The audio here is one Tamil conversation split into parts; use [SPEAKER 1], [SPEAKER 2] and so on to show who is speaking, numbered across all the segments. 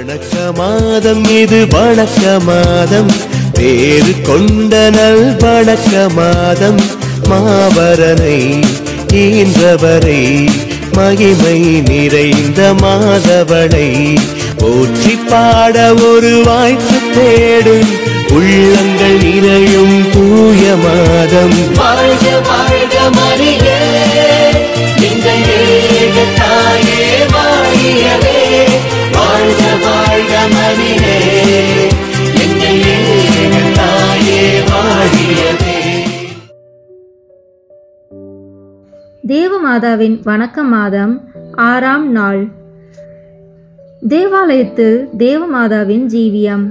[SPEAKER 1] வணக்க மாதம் இது வணக்க மாதம், பேரு கொண்ட நல் வணக்க மாதம். மாபரனை ஈன்றவரை மகிமை நிறைந்த மாதவனை போற்றி பாட ஒரு வாய்ப்பு தேடும் உள்ளங்கள் நிறையும் தூய மாதம். வாழ்க வாழ்க மரியே எங்கள் ஏக தாயே வாழியவே, வாழ்க வாழ்க மரியே எங்கள் ஏக தாயே வாழியவே.
[SPEAKER 2] தேவமாதாவின் வணக்க மாதம் 6ஆம் நாள். தேவாலயத்தில் தேவமாதாவின் ஜீவியம்.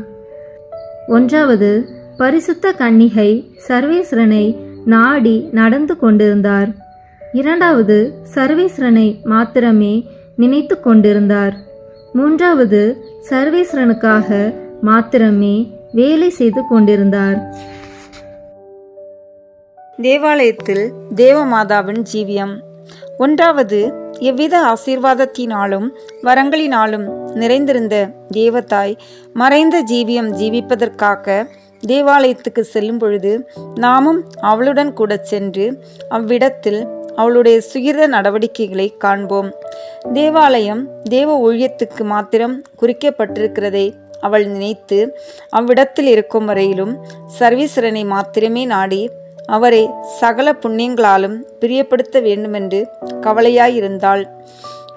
[SPEAKER 2] 1. பரிசுத்த கன்னிகை சர்வேஸ்வரனை நாடி நடந்து கொண்டிருந்தார். 2. சர்வேஸ்வரனை மாத்திரமே நினைத்து கொண்டிருந்தார். 3. சர்வேஸ்வரனுக்காக மாத்திரமே வேலை செய்து கொண்டிருந்தார்.
[SPEAKER 3] தேவாலயத்தில் தேவமாதாவின் ஜீவியம். 1. எவ்வித ஆசீர்வாதத்தினாலும் வரங்களினாலும் நிறைந்திருந்த தேவதாய் மறைந்த ஜீவியம் ஜீவிப்பதற்காக தேவாலயத்துக்கு செல்லும் பொழுது நாமும் அவளுடன் கூட சென்று அவ்விடத்தில் அவளுடைய சுகிர்த நடவடிக்கைகளை காண்போம். தேவாலயம் தேவ ஊழியத்துக்கு மாத்திரம் குறிக்கப்பட்டிருக்கிறதை அவள் நினைத்து அவ்விடத்தில் இருக்கும் வரையிலும் சர்வீஸ்வரனை மாத்திரமே நாடி அவரை சகல புண்ணியங்களாலும் பிரியப்படுத்த வேண்டுமென்று கவலையாயிருந்தாள்.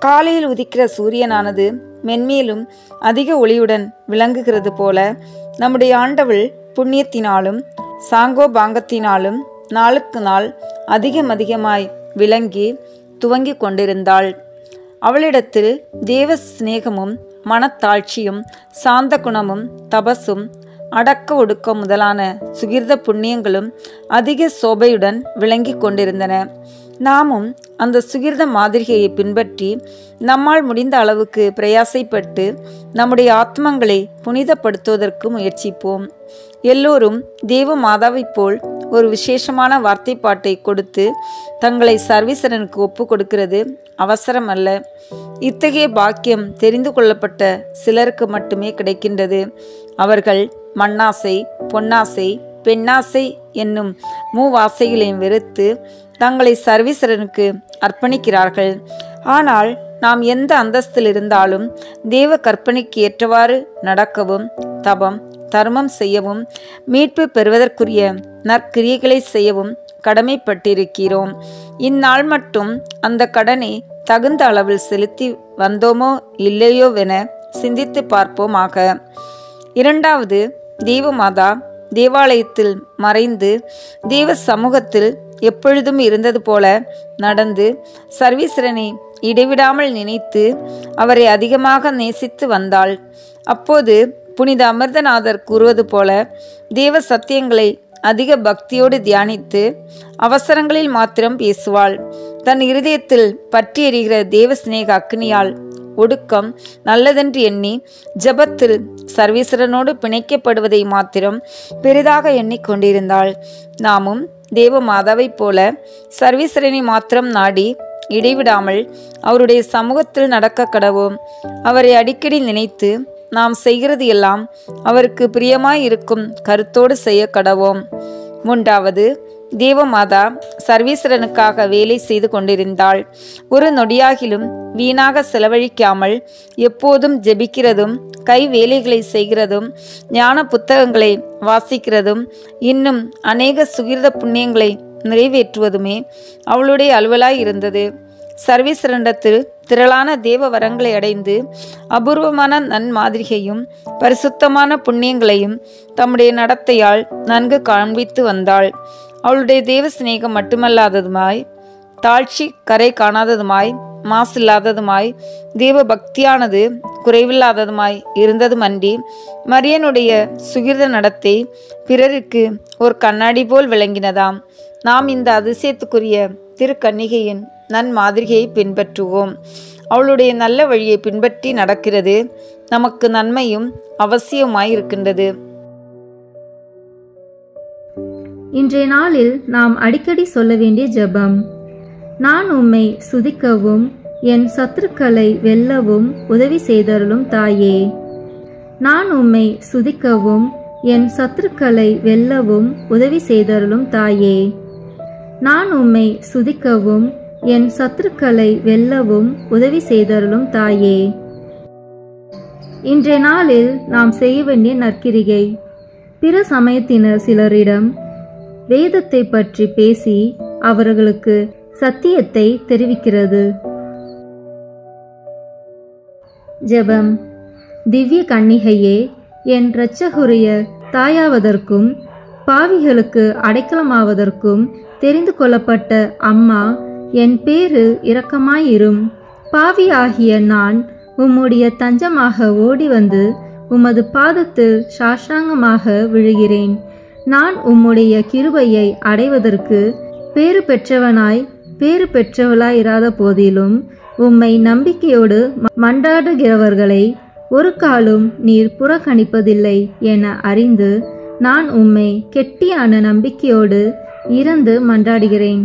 [SPEAKER 3] காலையில் உதிக்கிற சூரியனானது மென்மேலும் அதிக ஒளியுடன் விளங்குகிறது போல நம்முடைய ஆண்டவள் புண்ணியத்தினாலும் சாங்கோபாங்கத்தினாலும் நாளுக்கு நாள் அதிகமாய் விளங்கி துவங்கி கொண்டிருந்தாள். அவளிடத்தில் தேவ சிநேகமும் மனத்தாழ்ச்சியும் சாந்த குணமும் தபசும் அடக்க ஒடுக்கம் முதலான சுகிர்த புண்ணியங்களும் அதிக சோபையுடன் விளங்கி கொண்டிருந்தன. நாமும் அந்த சுகிர்த மாதிரிகையை பின்பற்றி நம்மால் முடிந்த அளவுக்கு பிரயாசைப்பட்டு நம்முடைய ஆத்மங்களை புனிதப்படுத்துவதற்கு முயற்சிப்போம். எல்லோரும் தேவ மாதாவைப் போல் ஒரு விசேஷமான வார்த்தைப்பாட்டை கொடுத்து தங்களை சர்வீஸ்வரனுக்கு ஒப்பு கொடுக்கிறது அவசரம் அல்ல. இத்தகைய பாக்கியம் தெரிந்து கொள்ளப்பட்ட சிலருக்கு மட்டுமே கிடைக்கின்றது. அவர்கள் மண்ணாசை, பொன்னாசை, பெண்ணாசை என்னும் மூவாசைகளையும் வெறுத்து தங்களை சர்வீஸ்வரனுக்கு அர்ப்பணிக்கிறார்கள். ஆனால் நாம் எந்த அந்தஸ்தில் இருந்தாலும் தேவ கற்பனைக்கு ஏற்றவாறு நடக்கவும் தபம் தர்மம் செய்யவும் மீட்பு பெறுவதற்குரிய நற்கிரியைகளை செய்யவும் கடமைப்பட்டிருக்கிறோம். இந்நாள் மட்டும் அந்த கடனை தகுந்த அளவில் செலுத்தி வந்தோமோ இல்லையோவென சிந்தித்து பார்ப்போமாக. 2. தேவமாதா தேவாலயத்தில் மறைந்து தேவ சமூகத்தில் எப்பொழுதும் இருந்தது போல நடந்து சர்வீஸ்வரனை இடைவிடாமல் நினைத்து அவரை அதிகமாக நேசித்து வந்தாள். அப்போது புனித அமிர்தநாதர் கூறுவது போல தேவ சத்தியங்களை அதிக பக்தியோடு தியானித்து அவசரங்களில் மாத்திரம் பேசுவாள். தன் இருதயத்தில் பற்றி எறிகிற தேவ சிநேக அக்னியால் ஒடுக்கம் நல்லதென்று எண்ணி ஜபத்தில் சர்வீஸ்வரனோடு பிணைக்கப்படுவதை மாத்திரம் பெரிதாக எண்ணிக்கொண்டிருந்தாள். நாமும் தேவ மாதாவைப் போல சர்வீஸ்வரனை மாத்திரம் நாடி இடைவிடாமல் அவருடைய சமூகத்தில் நடக்க கடவோம். அவரை அடிக்கடி நினைத்து நாம் செய்கிறது எல்லாம் அவருக்கு பிரியமாய் இருக்கும் கருத்தோடு செய்ய கடவோம். 3. தேவமாதா சர்வீஸ்வரனுக்காக வேலை செய்து கொண்டிருந்தாள். ஒரு நொடியாகிலும் வீணாக செலவழிக்காமல் எப்போதும் ஜெபிக்கிறதும் கை வேலைகளை செய்கிறதும் ஞான புத்தகங்களை வாசிக்கிறதும் இன்னும் அநேக சுகிர்த புண்ணியங்களை நிறைவேற்றுவதுமே அவளுடைய அலுவலாய் இருந்தது. சர்வீஸ்வரனிடத்தில் திரளான தேவ வரங்களை அடைந்து அபூர்வமான நன்மாதிரிகையும் பரிசுத்தமான புண்ணியங்களையும் தம்முடைய நடத்தையால் நன்கு காண்பித்து வந்தாள். அவளுடைய தேவ சிநேகம் மட்டுமல்லாததுமாய் தாழ்ச்சி கரை காணாததுமாய் மாசில்லாததுமாய் தேவ பக்தியானது குறைவில்லாததுமாய் இருந்ததுமன்றி மரியனுடைய சுகிர்த நடத்தை பிறருக்கு ஒரு கண்ணாடி போல் விளங்கினதாம். நாம் இந்த அதிசயத்துக்குரிய திருக்கன்னிகையின் நன்மாதிரிகையை பின்பற்றுவோம். அவளுடைய நல்ல வழியை பின்பற்றி நடக்கிறது நமக்கு நன்மையும் அவசியமாய் இருக்கின்றது.
[SPEAKER 2] இன்றைய நாளில் நாம் அடிக்கடி சொல்ல வேண்டிய ஜெபம். நான் உம்மை சுதிக்கவும் என் சத்துருக்களை வெல்லவும் உதவி செய்தருளும் தாயே. நான் உம்மை சுதிக்கவும் என் சத்துருக்களை வெல்லவும் உதவி செய்தருளும் தாயே. நான் உம்மை சுதிக்கவும் என் சத்துருக்களை வெல்லவும் உதவி செய்தருளும் தாயே. இன்றைய நாளில் நாம் செய்ய வேண்டிய நற்கிரிகை. பிற சமயத்தினர் சிலரிடம் வேதத்தை பற்றி பேசி அவர்களுக்கு சத்தியத்தை தெரிவிக்கிறது. ஜெபம். திவ்ய கன்னிகையே, என் இரட்சகருடைய தாயாவதற்கும் பாவிகளுக்கு அடைக்கலமாவதற்கும் தெரிந்து கொள்ளப்பட்ட அம்மா, என் பேரு இரக்கமாயிரும். பாவி ஆகிய நான் உம்முடைய தஞ்சமாக ஓடி வந்து உமது பாதத்தில் சாஷ்டாங்கமாக விழுகிறேன். நான் உம்முடைய கிருபையை அடைவதற்கு பேறு பெற்றவளாய் இராத போதிலும் உம்மை நம்பிக்கையோடு மன்றாடுகிறவர்களை ஒரு காலும் நீர் புறக்கணிப்பதில்லை என அறிந்து நான் உம்மை கெட்டியான நம்பிக்கையோடு இறந்து மன்றாடுகிறேன்.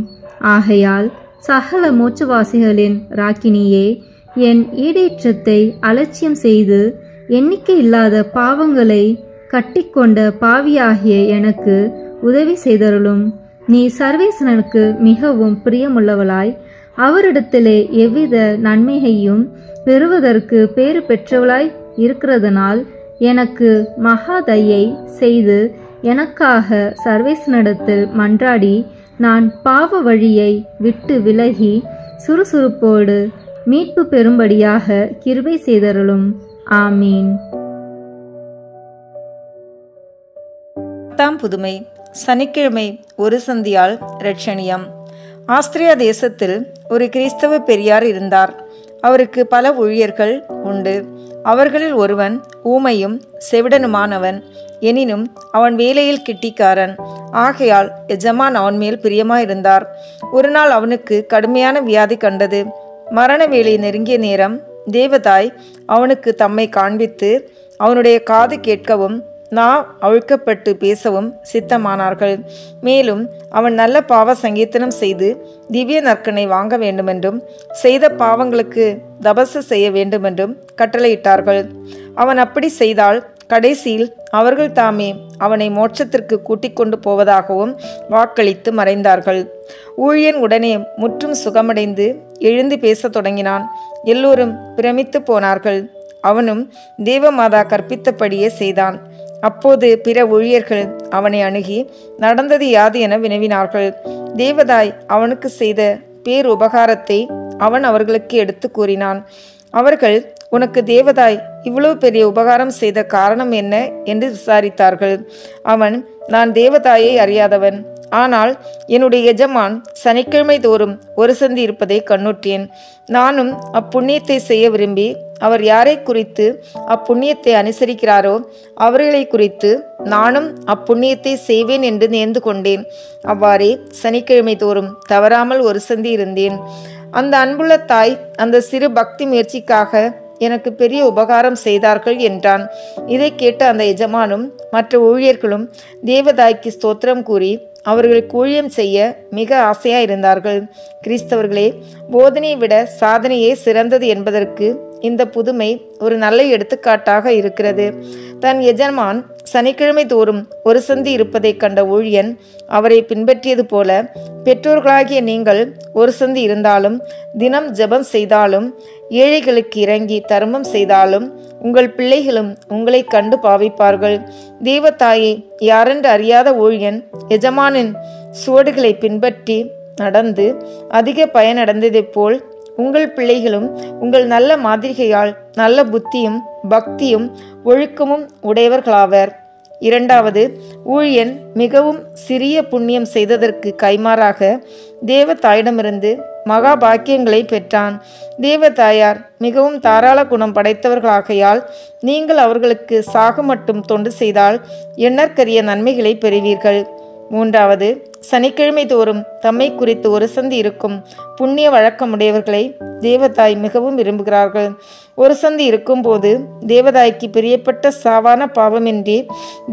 [SPEAKER 2] ஆகையால் சகல மோட்சவாசிகளின் ராக்கினியே, என் ஈடேற்றத்தை அலட்சியம் செய்து எண்ணிக்கை இல்லாத பாவங்களை கட்டிக்கொண்ட பாவியாகிய எனக்கு உதவி செய்தருளும். நீ சர்வேசனுக்கு மிகவும் பிரியமுள்ளவளாய் அவரிடத்திலே எவ்வித நன்மையையும் பெறுவதற்கு பேறு பெற்றவளாய் இருக்கிறதனால் எனக்கு மகாதயை செய்து எனக்காக சர்வேசனிடத்தில் மன்றாடி நான் பாவ வழியை விட்டு விலகி சுறுசுறுப்போடு மீட்பு பெறும்படியாக கிருபை செய்தருளும். ஆமீன்.
[SPEAKER 3] புதுமை. சனிக்கிழமை ஒரு சந்தியால் இரட்சணியம். ஆஸ்திரியா தேசத்தில் ஒரு கிறிஸ்தவ பெரியார் இருந்தார். அவருக்கு பல ஊழியர்கள் உண்டு. அவர்களில் ஒருவன் ஊமையும் செவிடனுமானவன். எனினும் அவன் வேலையில் கிட்டிக்காரன். ஆகையால் எஜமான் அவன் மேல் பிரியமாயிருந்தார். ஒரு நாள் அவனுக்கு கடுமையான வியாதி கண்டது. மரண வேலை நெருங்கிய நேரம் தேவதாய் அவனுக்கு தம்மை காண்பித்து அவனுடைய காது கேட்கவும் நான் அழுக்கப்பட்டு பேசவும் சித்தமானார்கள். மேலும் அவன் நல்ல பாவ சங்கீர்த்தனம் செய்து திவ்ய நற்கனை வாங்க வேண்டுமென்றும் செய்த பாவங்களுக்கு தபசு செய்ய வேண்டுமென்றும் கட்டளையிட்டார்கள். அவன் அப்படி செய்தால் கடைசியில் அவர்கள் தாமே அவனை மோட்சத்திற்கு கூட்டிக் கொண்டு போவதாகவும் வாக்களித்து மறைந்தார்கள். ஊழியன் உடனே முற்றும் சுகமடைந்து எழுந்து பேசத் தொடங்கினான். எல்லோரும் பிரமித்து போனார்கள். அவனும் தேவமாதா கற்பித்தபடியே செய்தான். அப்போது பிற ஊழியர்கள் அவனை அணுகி நடந்தது யாது என வினவினார்கள். தேவதாய் அவனுக்கு செய்த பேருபகாரத்தை அவன் அவர்களுக்கு எடுத்து கூறினான். அவர்கள், உனக்கு தேவதாய் இவ்வளவு பெரிய உபகாரம் செய்த காரணம் என்ன என்று விசாரித்தார்கள். அவன், நான் தேவதாயை அறியாதவன். ஆனால் என்னுடைய எஜமான் சனிக்கிழமை தோறும் ஒரு சந்தி இருப்பதை கண்ணுற்றேன். நானும் அப்புண்ணியத்தை செய்ய விரும்பி அவர் யாரை குறித்து அப்புண்ணியத்தை அனுசரிக்கிறாரோ அவர்களை குறித்து நானும் அப்புண்ணியத்தை செய்வேன் என்று நேர்ந்து கொண்டேன். அவ்வாறே சனிக்கிழமை தோறும் தவறாமல் ஒரு சந்தி இருந்தேன். அந்த அன்புள்ள தாய் அந்த சிறு பக்தி முயற்சிக்காக எனக்கு பெரிய உபகாரம் செய்தார்கள் என்றான். இதை கேட்ட அந்த எஜமானும் மற்ற ஊழியர்களும் தேவதாய்க்கு ஸ்தோத்திரம் கூறி அவர்களுக்கு ஊழியம் செய்ய மிக ஆசையாயிருந்தார்கள். கிறிஸ்தவர்களே, போதனையை விட சாதனையே சிறந்தது என்பதற்கு இந்த புதுமை ஒரு நல்ல எடுத்துக்காட்டாக இருக்கிறது. தன் எஜமான் சனிக்கிழமை தோறும் ஒரு சந்தி இருப்பதை கண்ட ஊழியன் அவரை பின்பற்றியது போல பெற்றோர்களாகிய நீங்கள் ஒரு சந்தி இருந்தாலும் தினம் ஜெபம் செய்தாலும் ஏழைகளுக்கு இறங்கி தர்மம் செய்தாலும் உங்கள் பிள்ளைகளும் உங்களை கண்டு பாவிப்பார்கள். தேவதாயை யாரென்று அறியாத ஊழியன் எஜமானின் சுவடுகளை பின்பற்றி நடந்து அதிக பயனடைந்ததைப் போல் உங்கள் பிள்ளைகளும் உங்கள் நல்ல மாதிரிகையால் நல்ல புத்தியும் பக்தியும் ஒழுக்கமும் உடையவர்களாவர். இரண்டாவது, ஊழியன் மிகவும் சிறிய புண்ணியம் செய்ததற்கு கைமாறாக தேவதாயிடமிருந்து மகா பாக்கியங்களை பெற்றான். தேவதாயார் மிகவும் தாராள குணம் படைத்தவர்களாகையால் நீங்கள் அவர்களுக்கு சாகு மட்டும் தொண்டு செய்தால் எண்ணற்கரிய நன்மைகளை பெறுவீர்கள். மூன்றாவது, சனிக்கிழமை தோறும் தம்மை குறித்து ஒரு சந்தி இருக்கும் புண்ணிய வழக்கமுடையவர்களை தேவதாய் மிகவும் விரும்புகிறார்கள். ஒரு சந்தி இருக்கும்போது தேவதாய்க்கு பிரியப்பட்ட சாவான பாவமின்றி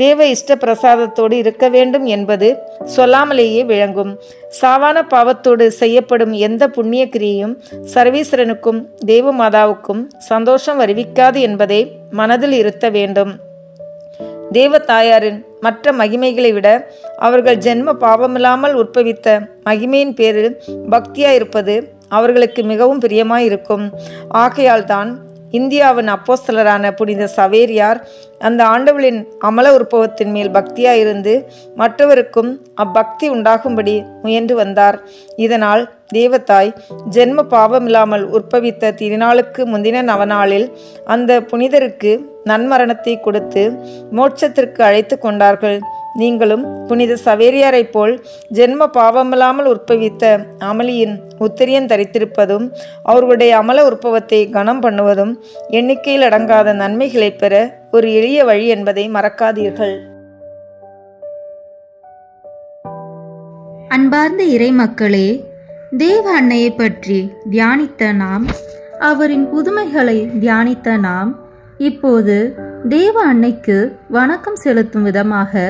[SPEAKER 3] தேவ இஷ்ட பிரசாதத்தோடு இருக்க வேண்டும் என்பது சொல்லாமலேயே விளங்கும். சாவான பாவத்தோடு செய்யப்படும் எந்த புண்ணிய கிரியையும் சர்வீஸ்வரனுக்கும் தேவமாதாவுக்கும் சந்தோஷம் வருவிக்காது என்பதை மனதில் இருத்த வேண்டும். தேவ தாயாரின் மற்ற மகிமைகளை விட அவர்கள் ஜென்ம பாவமில்லாமல் உற்பவித்த மகிமையின் பேரில் பக்தியாயிருப்பது அவர்களுக்கு மிகவும் பிரியமாயிருக்கும். ஆகையால் தான் இந்தியாவின் அப்போஸ்தலரான புனித சவேரியார் அந்த ஆண்டவளின் அமல உற்பவத்தின் மேல் பக்தியாயிருந்து மற்றவருக்கும் அப்பக்தி உண்டாகும்படி முயன்று வந்தார். இதனால் தேவதாய் ஜென்ம பாவமில்லாமல் உற்பவித்த திருநாளுக்கு முந்தின நவநாளில் அந்த புனிதருக்கு நன்மரணத்தை கொடுத்து மோட்சத்திற்கு அழைத்து கொண்டார்கள். நீங்களும் புனித சவேரியாரை போல் ஜென்ம பாவமில்லாமல் உற்பவித்த அமளியின் உத்திரியன் தரித்திருப்பதும் அவர்களுடைய அமல உற்பவத்தை கனம் பண்ணுவதும் எண்ணிக்கையில் அடங்காத நன்மைகளை பெற ஒரு எளிய வழி என்பதை மறக்காதீர்கள்.
[SPEAKER 2] அன்பார்ந்த இறை மக்களே, தேவ அன்னையை பற்றி தியானித்த நாம், அவரின் புதுமைகளை தியானித்த நாம், இப்போது தேவ அன்னைக்கு வணக்கம் செலுத்தும் விதமாக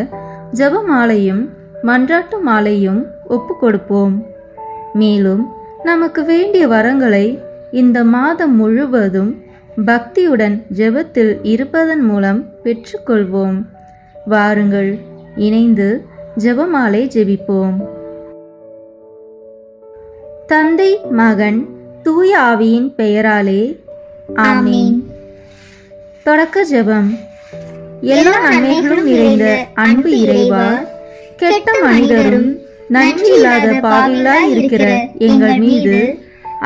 [SPEAKER 2] ஜெபமாலையும் மன்றாட்டு மாலையும் ஒப்பு கொடுப்போம். மேலும் நமக்கு வேண்டிய வரங்களை இந்த மாதம் முழுவதும் பக்தியுடன் ஜெபத்தில் இருப்பதன் மூலம் பெற்றுக்கொள்வோம். வாருங்கள், இணைந்து ஜெபமாலை ஜெபிப்போம். தந்தை, மகன், தூய ஆவியின் பெயராலே ஆமீன். தொடக்க ஜெபம். எல்லா நன்மைகளும் நிறைந்த அன்பு இறைவா, கெட்ட மனிதரும் நன்றி இல்லாத பாவிகளாய் இருக்கிற எங்கள் மீது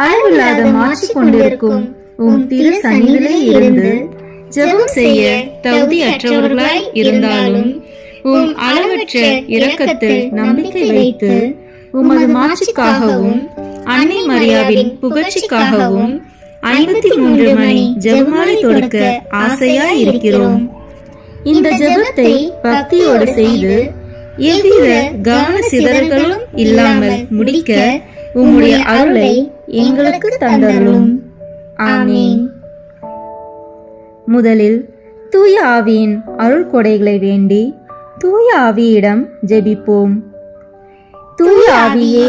[SPEAKER 2] அளவில்லாத மாற்றி கொண்டிருக்கும் உம் திரு சந்நிதியிலே இருந்து ஜெபம் செய்ய தகுதியற்றவர்களாய் இருந்தாலும் உம் அளவற்ற இரக்கத்தில் நம்பிக்கை வைத்து உமது மாட்சிக்காகவும் அன்னை மரியாவின் புகழ்ச்சிக்காகவும் 53 மணி ஜெபமாலை தொடுக்க ஆசையாய் இருக்கிறோம். இந்த ஜெபத்தை பக்தியோடு செய்து எவ்வித கவன சிதறல்களும் இல்லாமல் முடிக்க உம்முடைய அருளை எங்களுக்கு தந்தருளும். ஆமீன். முதலில் தூய ஆவியின் அருள் கொடைகளை வேண்டி தூய ஆவியிடம் ஜெபிப்போம். தூய ஆவியே,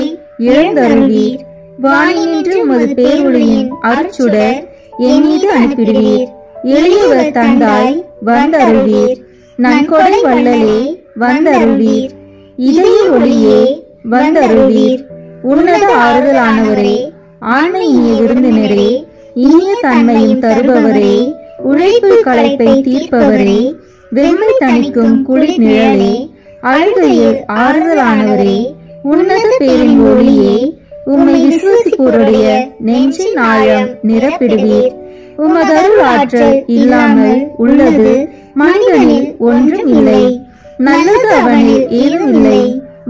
[SPEAKER 2] எழுந்தருள்வீர். வானினின்று உமது பேரொளியின் அருட்சுடர் என் மீது அனுப்பிடுவீர். எளியவர் தந்தாய் வந்தருள்வீர். நன்கொடை வள்ளலே வந்தருள்வீர். இதய ஒளியே வந்தருள்வீர். உன்னத ஆறுதலானவரே, ஆண்மை இனிய விருந்தினரே, இனிய தன்மையும் தருபவரே, உழைப்பு களைப்பை தீர்ப்பவரே, வெம்மை தணிக்கும் குளிர் நிழலே, அழுகையில் ஆறுதலானவரே, உன்னத பேரின் ஒளியே, உம்மை விசுவசிப்போருடைய நெஞ்சின் ஆழம் நிரப்பிடுவீர். உமது அருள் ஆற்றல் இல்லாமல் உள்ளது மனிதனில் ஒன்றும் இல்லை. நல்லது அவனில் ஏதும் இல்லை.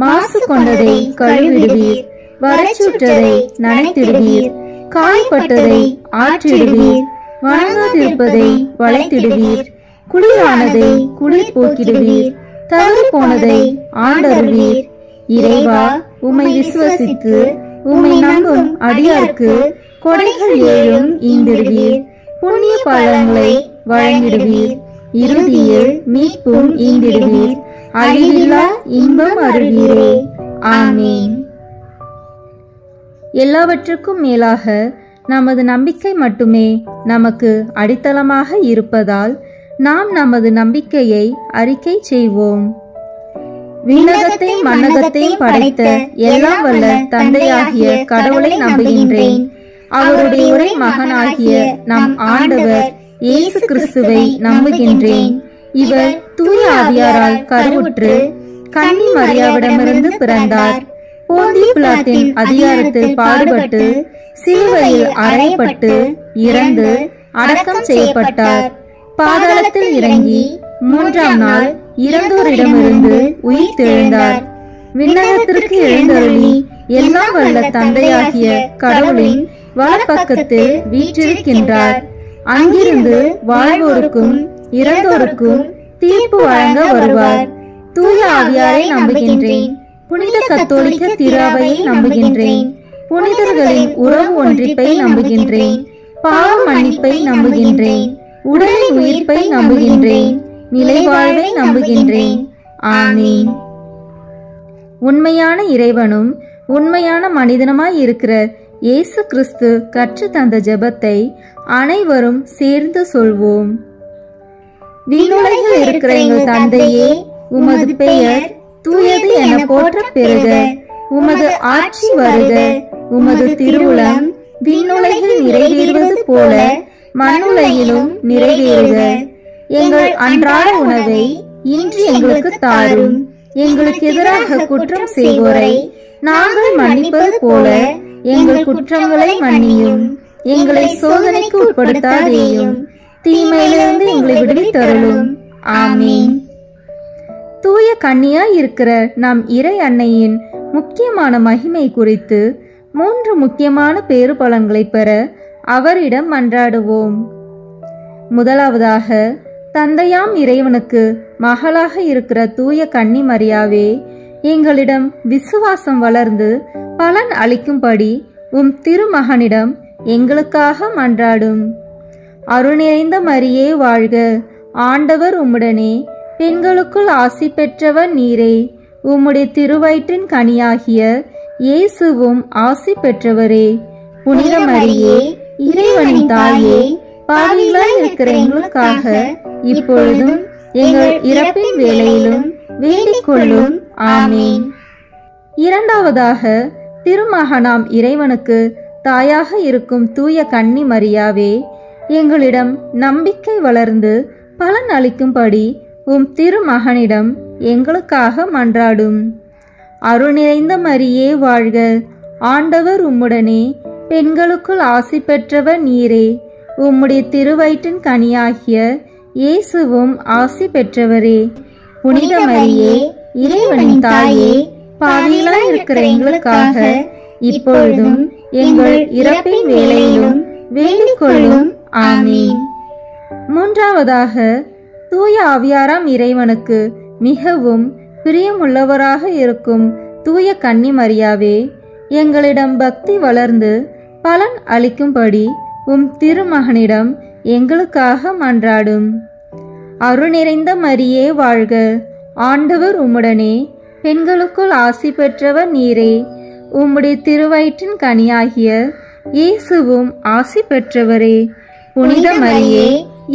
[SPEAKER 2] மாசு கொண்டதை கழுவிடுவீர். வறட்சுற்றதை நனைத்திடுவீர். காய்பட்டதை ஆற்றிடுவீர். வணங்காதிருப்பதை வளைத்திடுவீர். குளிரானதை குளிர் போக்கிடுவீர். தவறு போனதை ஆண்டருள்வீர். இறைவா, உம்மை விசுவசித்து உம்மை நம்பும் அடியாருக்கு கொடைகள் ஏழும் ஈந்திடுவீர். புண்ணிய பலன்களை வழங்கிடுவீர். இறுதியில் மீட்பும் ஈந்திடுவீர். அழிவில்லா இன்பம் அருள்வீரே. ஆமீன். எல்லாவற்றுக்கும் மேலாக நமது நம்பிக்கை மட்டுமே நமக்கு அடித்தளமாக இருப்பதால் நாம் நமது நம்பிக்கையை அறிக்கை செய்வோம். விண்ணகத்தையும் மண்ணகத்தையும் படைத்த எல்லாம் வல்ல தந்தையாகிய கடவுளை நம்புகின்றேன். அவருடைய ஒரே மகனாகிய நம் ஆண்டவர் இயேசு கிறிஸ்துவை நம்புகின்றேன். இவர் தூய ஆவியாரால் கருவுற்று கன்னி மரியாவிடமிருந்து பிறந்தார். போந்திய பிலாத்தின் அதிகாரத்தில் பாடுபட்டு சிலுவையில் அறையப்பட்டு இறந்து அடக்கம் செய்யப்பட்டார். பாதாளத்தில் இறங்கி 3ஆம் நாள் இறந்தோரிடமிருந்து உயிர் தெழுந்தார். விண்ணகத்திற்கு எழுந்தருளி எல்லாம் வல்ல தந்தையாகிய கடவுளின் வலப்பக்கத்தில் வீற்றிருக்கின்றார். அங்கிருந்து வாழ்வோருக்கும் இறந்தோருக்கும் தீர்ப்பு வழங்க வருவார். தூய ஆவியாரை நம்புகின்றேன். புனித கத்தோலிக்க திருஅவையை நம்புகின்றேன். புனிதர்களின் உறவு ஒன்றிப்பை நம்புகின்றேன். பாவ மன்னிப்பை நம்புகின்றேன். உடலின் உயிர்ப்பை நம்புகின்றேன். நிலைவாழ்வை நம்புகின்றேன். ஆமீன். உண்மையான இறைவனும் உண்மையான மனிதனுமாய் இருக்கிற இயேசு கிறிஸ்து கற்று தந்த ஜெபத்தை அனைவரும் சேர்ந்து சொல்வோம். விண்ணுலகில் இருக்கிற எங்கள் தந்தையே, உமது பெயர் தூயது என போற்ற பெறுக. உமது ஆட்சி வருக. உமது திருவுளம் விண்ணுலகில் நிறைவேறுவது போல மண்ணுலகிலும் நிறைவேறுக. எங்கள் அன்றாட உணவை இன்று எங்களுக்கு தாரும். எங்களுக்கு எதிராக குற்றம் செய்வோரை நாங்கள் மன்னிப்பது போல எங்கள் குற்றங்களை மன்னியும். எங்களை சோதனைக்கு உட்படுத்தாதேயும், தீமையிலிருந்து எங்களை விடுவித்தருளும். ஆமீன். தூய கன்னியாய் இருக்கிற நம் இறை அன்னையின் முக்கியமான மகிமை குறித்து 3 முக்கியமான பேறு பலன்களை பெற அவரிடம் மன்றாடுவோம். முதலாவதாக, தந்தையாம் இறைவனுக்கு மகளாக இருக்கிற தூய கன்னி மரியாவே, எங்களிடம் விசுவாசம் வளர்ந்து பலன் அளிக்கும்படி திருமகனிடம் எங்களுக்காக மன்றாடும். அருள் நிறைந்த மரியே வாழ்க. ஆண்டவர் உம்முடனே, பெண்களுக்குள் ஆசி பெற்றவர் நீரே. உம்முடைய திருவயிற்றின் கனியாகிய இயேசுவும் ஆசி பெற்றவரே. புனித மரியே, இறைவனின் தாயே, பாவிகளாய் இருக்கிற எங்களுக்காக இப்பொழுதும் எங்கள் இறப்பின் வேளையிலும் வேண்டிக் கொள்ளும். ஆமீன். இரண்டாவதாக, திருமகனாம் இறைவனுக்கு தாயாக இருக்கும் தூய கன்னி மரியாவே, எங்களிடம் நம்பிக்கை வளர்ந்து பலன் அளிக்கும்படி திருமகனிடம் எங்களுக்காக மன்றாடும். அருள் நிறைந்த மரியே வாழ்க. ஆண்டவர் உம்முடனே, பெண்களுக்குள் ஆசி பெற்றவர் நீரே. உம்முடைய திருவயிற்றின் கனியாகிய இயேசுவும் ஆசி பெற்றவரே. புனித மரியே, இறைவனின் தாயே, பாவிகளாய் இருக்கிற எங்களுக்காக இப்பொழுதும் எங்கள் இறப்பின் வேளையிலும் வேண்டிக் கொள்ளும். ஆமீன். மூன்றாவதாக, தூய ஆவியாராம் இறைவனுக்கு மிகவும் பிரியமுள்ளவராக இருக்கும் தூய கன்னி மரியாவே, எங்களிடம் பக்தி வளர்ந்து பலன் அளிக்கும்படி திருமகனிடம் எங்களுக்காக மன்றாடும். அருள் நிறைந்த மரியே வாழ்க. ஆண்டவர் உம்முடனே, பெண்களுக்குள் ஆசி பெற்றவர் நீரே. உம்முடைய திருவயிற்றின் கனியாகிய இயேசுவும் ஆசி பெற்றவரே. புனித மரியே,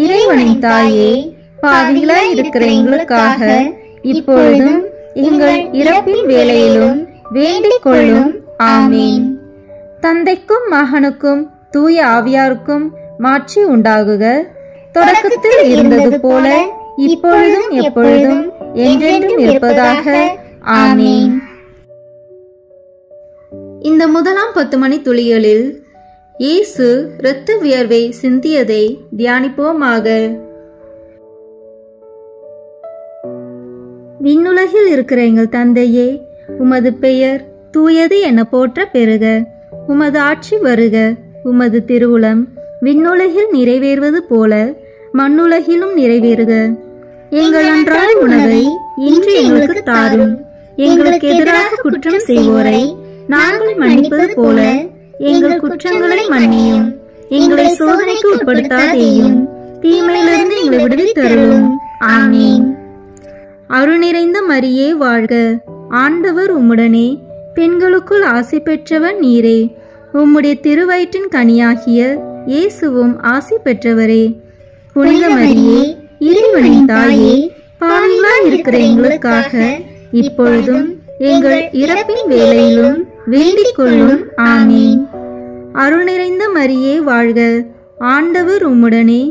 [SPEAKER 2] இறைவனின் தாயே, பாவிகளாய் இருக்கிற எங்களுக்காக இப்பொழுதும் எங்கள் இறப்பின் வேளையிலும் வேண்டிக் கொள்ளும். ஆமீன். தந்தைக்கும் மகனுக்கும் தூய ஆவியாருக்கும் மாட்சி உண்டாகுக. தொடக்கத்தில் இருந்தது போல இப்பொழுதும் எப்பொழுதும் என்றென்றும் இருப்பதாக. ஆமீன். இந்த முதலாம் 10 மணி துளிகளில் இயேசு இரத்த வியர்வை சிந்தியதை தியானிப்போமாக. விண்ணுலகில் இருக்கிற எங்கள் தந்தையே, உமது பெயர் தூயது என போற்ற பெறுக. உமது ஆட்சி வருக. உமது திருவுளம் விண்ணுலகில் நிறைவேறுவது போல மண்ணுலகிலும் நிறைவேறுக. எங்கள் அன்றாட உணவை இன்று எங்களுக்கு தாரும். எங்களுக்கு எதிராக குற்றம் செய்வோரை நாங்கள் மன்னிப்பது போல எங்கள் குற்றங்களை மன்னியும். எங்களை சோதனைக்கு உட்படுத்தாதேயும், தீமையிலிருந்து எங்களை விடுவித்தருளும். ஆமீன். அருள் நிறைந்த மரியே வாழ்க. ஆண்டவர் உம்முடனே, பெண்களுக்குள் ஆசி பெற்றவர் நீரே. உம்முடைய திருவயிற்றின் கனியாகிய இயேசுவும் ஆசி பெற்றவரே. புனித மரியே, இறைவனின் தாயே, பாவிகளாய் இருக்கிற எங்களுக்காக இப்பொழுதும் எங்கள் இறப்பின் வேளையிலும் வேண்டிக் கொள்ளும். ஆமீன். அருள் நிறைந்த மரியே வாழ்க. ஆண்டவர் உம்முடனே,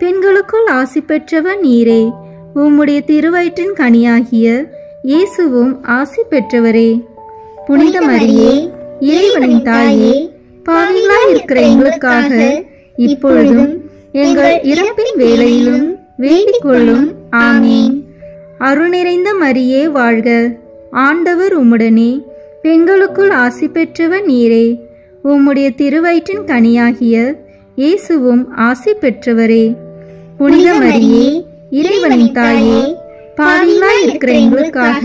[SPEAKER 2] பெண்களுக்குள் ஆசி பெற்றவர் நீரே. உம்முடைய திருவயிற்றின் கனியாகிய இயேசுவும் ஆசி பெற்றவரே. புனித மரியே, இறைவனின் தாயே, பாவிகளாய் இருக்கிற எங்களுக்காக இப்பொழுதும் எங்கள் இறப்பின் வேளையிலும் வேண்டிக் கொள்ளும். ஆமீன். அருள் நிறைந்த மரியே வாழ்க. ஆண்டவர் உம்முடனே, பெண்களுக்குள் ஆசி பெற்றவர் நீரே. உம்முடைய திருவயிற்றின் கனியாகிய இயேசுவும் ஆசி பெற்றவரே. புனித மரியே, இறைவனின் தாயே, பாவிகளாய் இருக்கிற எங்களுக்காக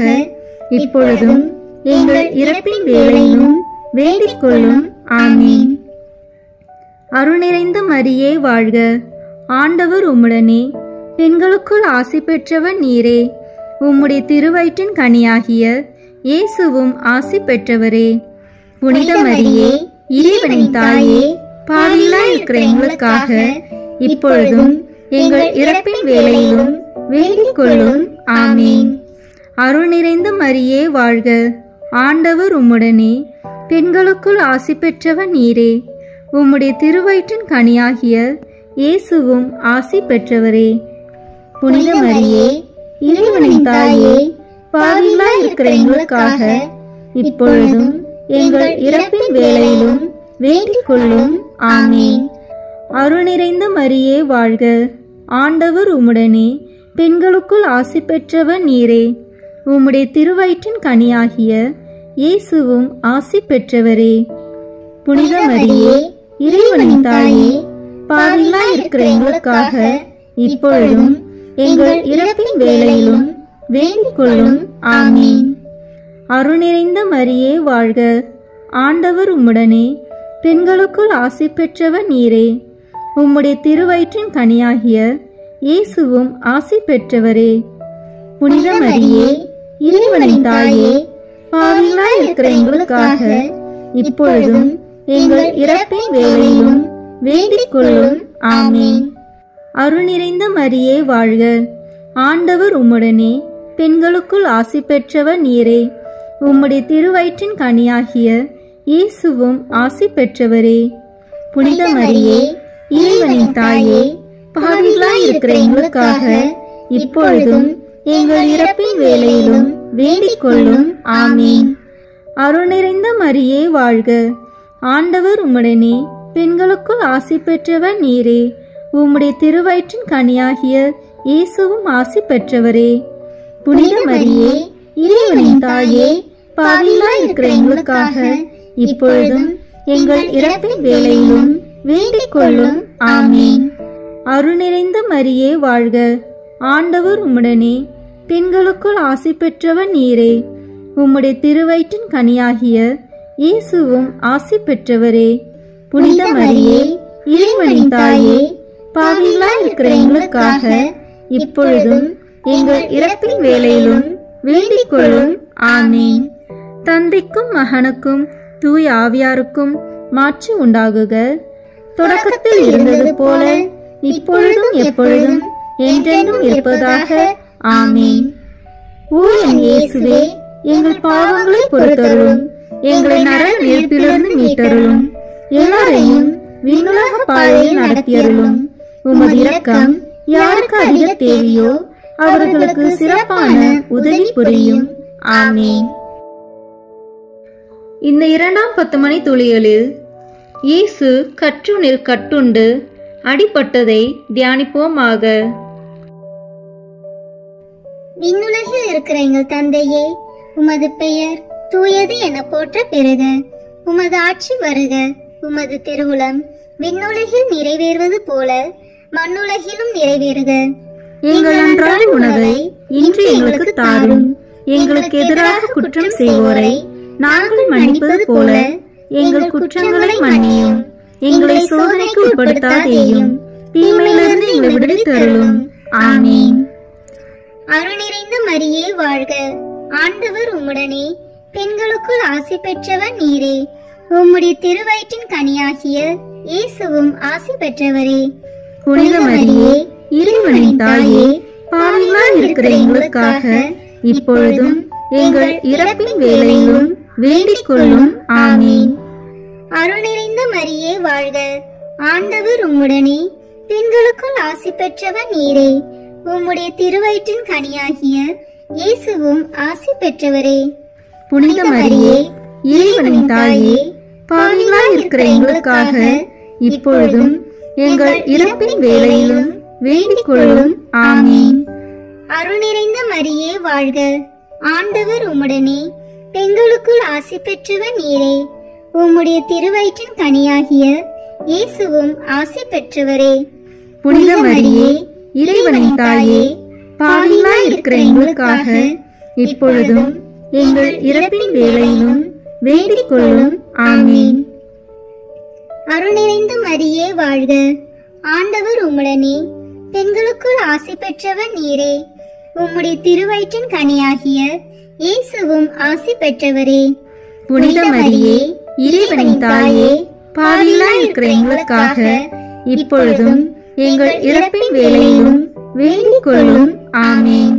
[SPEAKER 2] இப்பொழுதும் எங்கள் இறப்பின் வேளையிலும் வேண்டிக் கொள்ளும். ஆமீன். அருள் நிறைந்த மரியே வாழ்க, ஆண்டவர் உம்முடனே, பெண்களுக்குள் ஆசி பெற்றவர் நீரே. உம்முடைய திருவயிற்றின் கனியாகிய இயேசுவும் ஆசி பெற்றவரே. புனித மரியே, இறைவனின் தாயே, பாவிகளாய் இருக்கிற எங்களுக்காக இப்பொழுதும் எங்கள் இறப்பின் வேளையிலும் வேண்டிக் கொள்ளும். ஆமீன். அருள் நிறைந்த மரியே வாழ்க, ஆண்டவர் உம்முடனே, பெண்களுக்குள் ஆசி பெற்றவர் நீரே. உம்முடைய திருவயிற்றின் கனியாகிய இயேசுவும் ஆசி பெற்றவரே. புனித மரியே, இறைவனின் தாயே, பாவிகளாய் இருக்கிற எங்களுக்காக இப்பொழுதும் எங்கள் இறப்பின் வேளையிலும் வேண்டிக் கொள்ளும். ஆமீன். அருள் நிறைந்த மரியே வாழ்க, ஆண்டவர் உம்முடனே, பெண்களுக்குள் ஆசி பெற்றவர் நீரே. உம்முடைய திருவயிற்றின் கனியாகிய இயேசுவும் ஆசி பெற்றவரே. புனித மரியே, இறைவனின் தாயே, பாவிகளாய் இருக்கிற எங்களுக்காக இப்பொழுதும் எங்கள் இறப்பின் வேளையிலும் வேண்டிக் கொள்ளும். ஆமீன். அருள் நிறைந்த மரியே வாழ்க, ஆண்டவர் உம்முடனே, பெண்களுக்குள் ஆசி பெற்றவர் நீரே. உம்முடைய திருவயிற்றின் கனியாகிய இயேசுவும் ஆசி பெற்றவரே. புனித மரியே, இறைவனின் தாயே, பாவிகளாய் இருக்கிற எங்களுக்காக இப்பொழுதும் எங்கள் இறப்பின் வேளையிலும் வேண்டிக் கொள்ளும். ஆமீன். அருள் நிறைந்த மரியே வாழ்க, ஆண்டவர் உம்முடனே, பெண்களுக்குள் ஆசி பெற்றவர் நீரே. உம்முடைய திருவயிற்றின் கனியாகிய இயேசுவும் ஆசி பெற்றவரே. புனித மரியே, இறைவனின் தாயே, பாவிகளாய் இருக்கிற எங்களுக்காக இப்பொழுதும் எங்கள் இறப்பின் வேளையிலும் வேண்டிக் கொள்ளும். ஆமீன். அருள் நிறைந்த மரியே வாழ்க, ஆண்டவர் உம்முடனே, பெண்களுக்குள் ஆசி பெற்றவர் நீரே. உம்முடைய திருவயிற்றின் கனியாகிய இயேசுவும் ஆசி பெற்றவரே. புனித மரியே, இறைவனின் தாயே, பாவிகளாய் இருக்கிற எங்களுக்காக இப்பொழுதும் எங்கள் இறப்பின் வேளையிலும் வேண்டிக் கொள்ளும். ஆமீன். அருள் நிறைந்த மரியே வாழ்க, ஆண்டவர் உம்முடனே, பெண்களுக்குள் ஆசி பெற்றவர் நீரே. உம்முடைய திருவயிற்றின் கனியாகிய இயேசுவும் ஆசி பெற்றவரே. புனித மரியே, இறைவனின் தாயே, பாவிகளாய் இருக்கிற எங்களுக்காக இப்பொழுதும் எங்கள் இறப்பின் வேளையிலும் வேண்டிக் கொள்ளும். ஆமீன். தந்தைக்கும் மகனுக்கும் தூய ஆவியாருக்கும் மாட்சி உண்டாகுக. தொடக்கத்தில் இருந்தது போல இப்பொழுதும் எப்பொழுதும் என்றென்றும் இருப்பதாக. ஆமீன். ஓ என் இயேசுவே, எங்கள் பாவங்களை பொறுத்தருளும், எங்களை நரக நெருப்பிலிருந்து மீட்டருளும், எல்லாரையும் விண்ணுலக பாதையில் நடத்தியருளும். உமது இரக்கம் யாருக்கு அதிக தேவையோ அவர்களுக்கு சிறப்பான உதவி புரியும். ஆமீன். இந்த 2ஆம் 10 மணி துளிகளில் இயேசு கற்றூனில் கட்டுண்டு அடிபட்டதை தியானிப்போமாக.
[SPEAKER 4] விண்ணுலகில் இருக்கிற எங்கள் தந்தையே, உமது பெயர் தூயது என போற்ற பெறுக. உமது ஆட்சி வருக. உமது திருவுளம் விண்ணுலகில் நிறைவேறுவது போல மண்ணுலகிலும் நிறைவேறுக.
[SPEAKER 2] எங்கள் அன்றாட உணவை இன்று எங்களுக்கு தாரும். எங்களுக்கு எதிராக குற்றம் செய்வோரை நாங்கள் மன்னிப்பது போல எங்கள் குற்றங்களை மன்னியும். எங்களை சோதனைக்கு உட்படுத்தாதேயும், தீமையிலிருந்து எங்களை விடுவித்தருளும். ஆமீன்.
[SPEAKER 4] அருள் நிறைந்த மரியே வாழ்க, ஆண்டவர் உம்முடனே, பெண்களுக்குள் ஆசி பெற்றவர் நீரே. உம்முடைய திருவயிற்றின் கனியாகிய இயேசுவும் ஆசி பெற்றவரே.
[SPEAKER 2] புனித மரியே, இறைவனின் தாயே, பாவிகளாய் இருக்கிற எங்களுக்காக இப்பொழுதும் எங்கள் இறப்பின் வேளையிலும் வேண்டிக் கொள்ளும். ஆமீன்.
[SPEAKER 4] அருள் நிறைந்த மரியே வாழ்க, ஆண்டவர் உம்முடனே, பெண்களுக்குள் ஆசி பெற்றவர் நீரே. உம்முடைய திருவயிற்றின் கனியாகிய இயேசுவும் ஆசி பெற்றவரே.
[SPEAKER 2] புனித மரியே, இறைவனின் தாயே, பாவிகளாய் இருக்கிற எங்களுக்காக இப்பொழுதும் எங்கள் இறப்பின் வேளையிலும் வேண்டிக் கொள்ளும். ஆமீன்.
[SPEAKER 4] அருள் நிறைந்த மரியே வாழ்க, ஆண்டவர் உம்முடனே, பெண்களுக்குள் ஆசி பெற்றவர் நீரே. உம்முடைய திருவயிற்றின் கனியாகிய இயேசுவும் ஆசி பெற்றவரே.
[SPEAKER 2] புனித மரியே, இறைவனின் தாயே, பாவிகளாய் இருக்கிற எங்களுக்காக இப்பொழுதும் எங்கள் இறப்பின் வேளையிலும் வேண்டிக் கொள்ளும். ஆமீன்.
[SPEAKER 4] அருள் நிறைந்த மரியே வாழ்க, ஆண்டவர் உம்முடனே, பெண்களுக்குள் ஆசி பெற்றவர் நீரே. உம்முடைய திருவயிற்றின் கனியாகிய இயேசுவும் ஆசி பெற்றவரே.
[SPEAKER 2] புனித மரியே, இறைவனின் தாயே, பாவிகளாய் இருக்கிற எங்களுக்காக இப்பொழுதும் எங்கள் இறப்பின் வேளையிலும் வேண்டிக் கொள்ளும். ஆமீன்.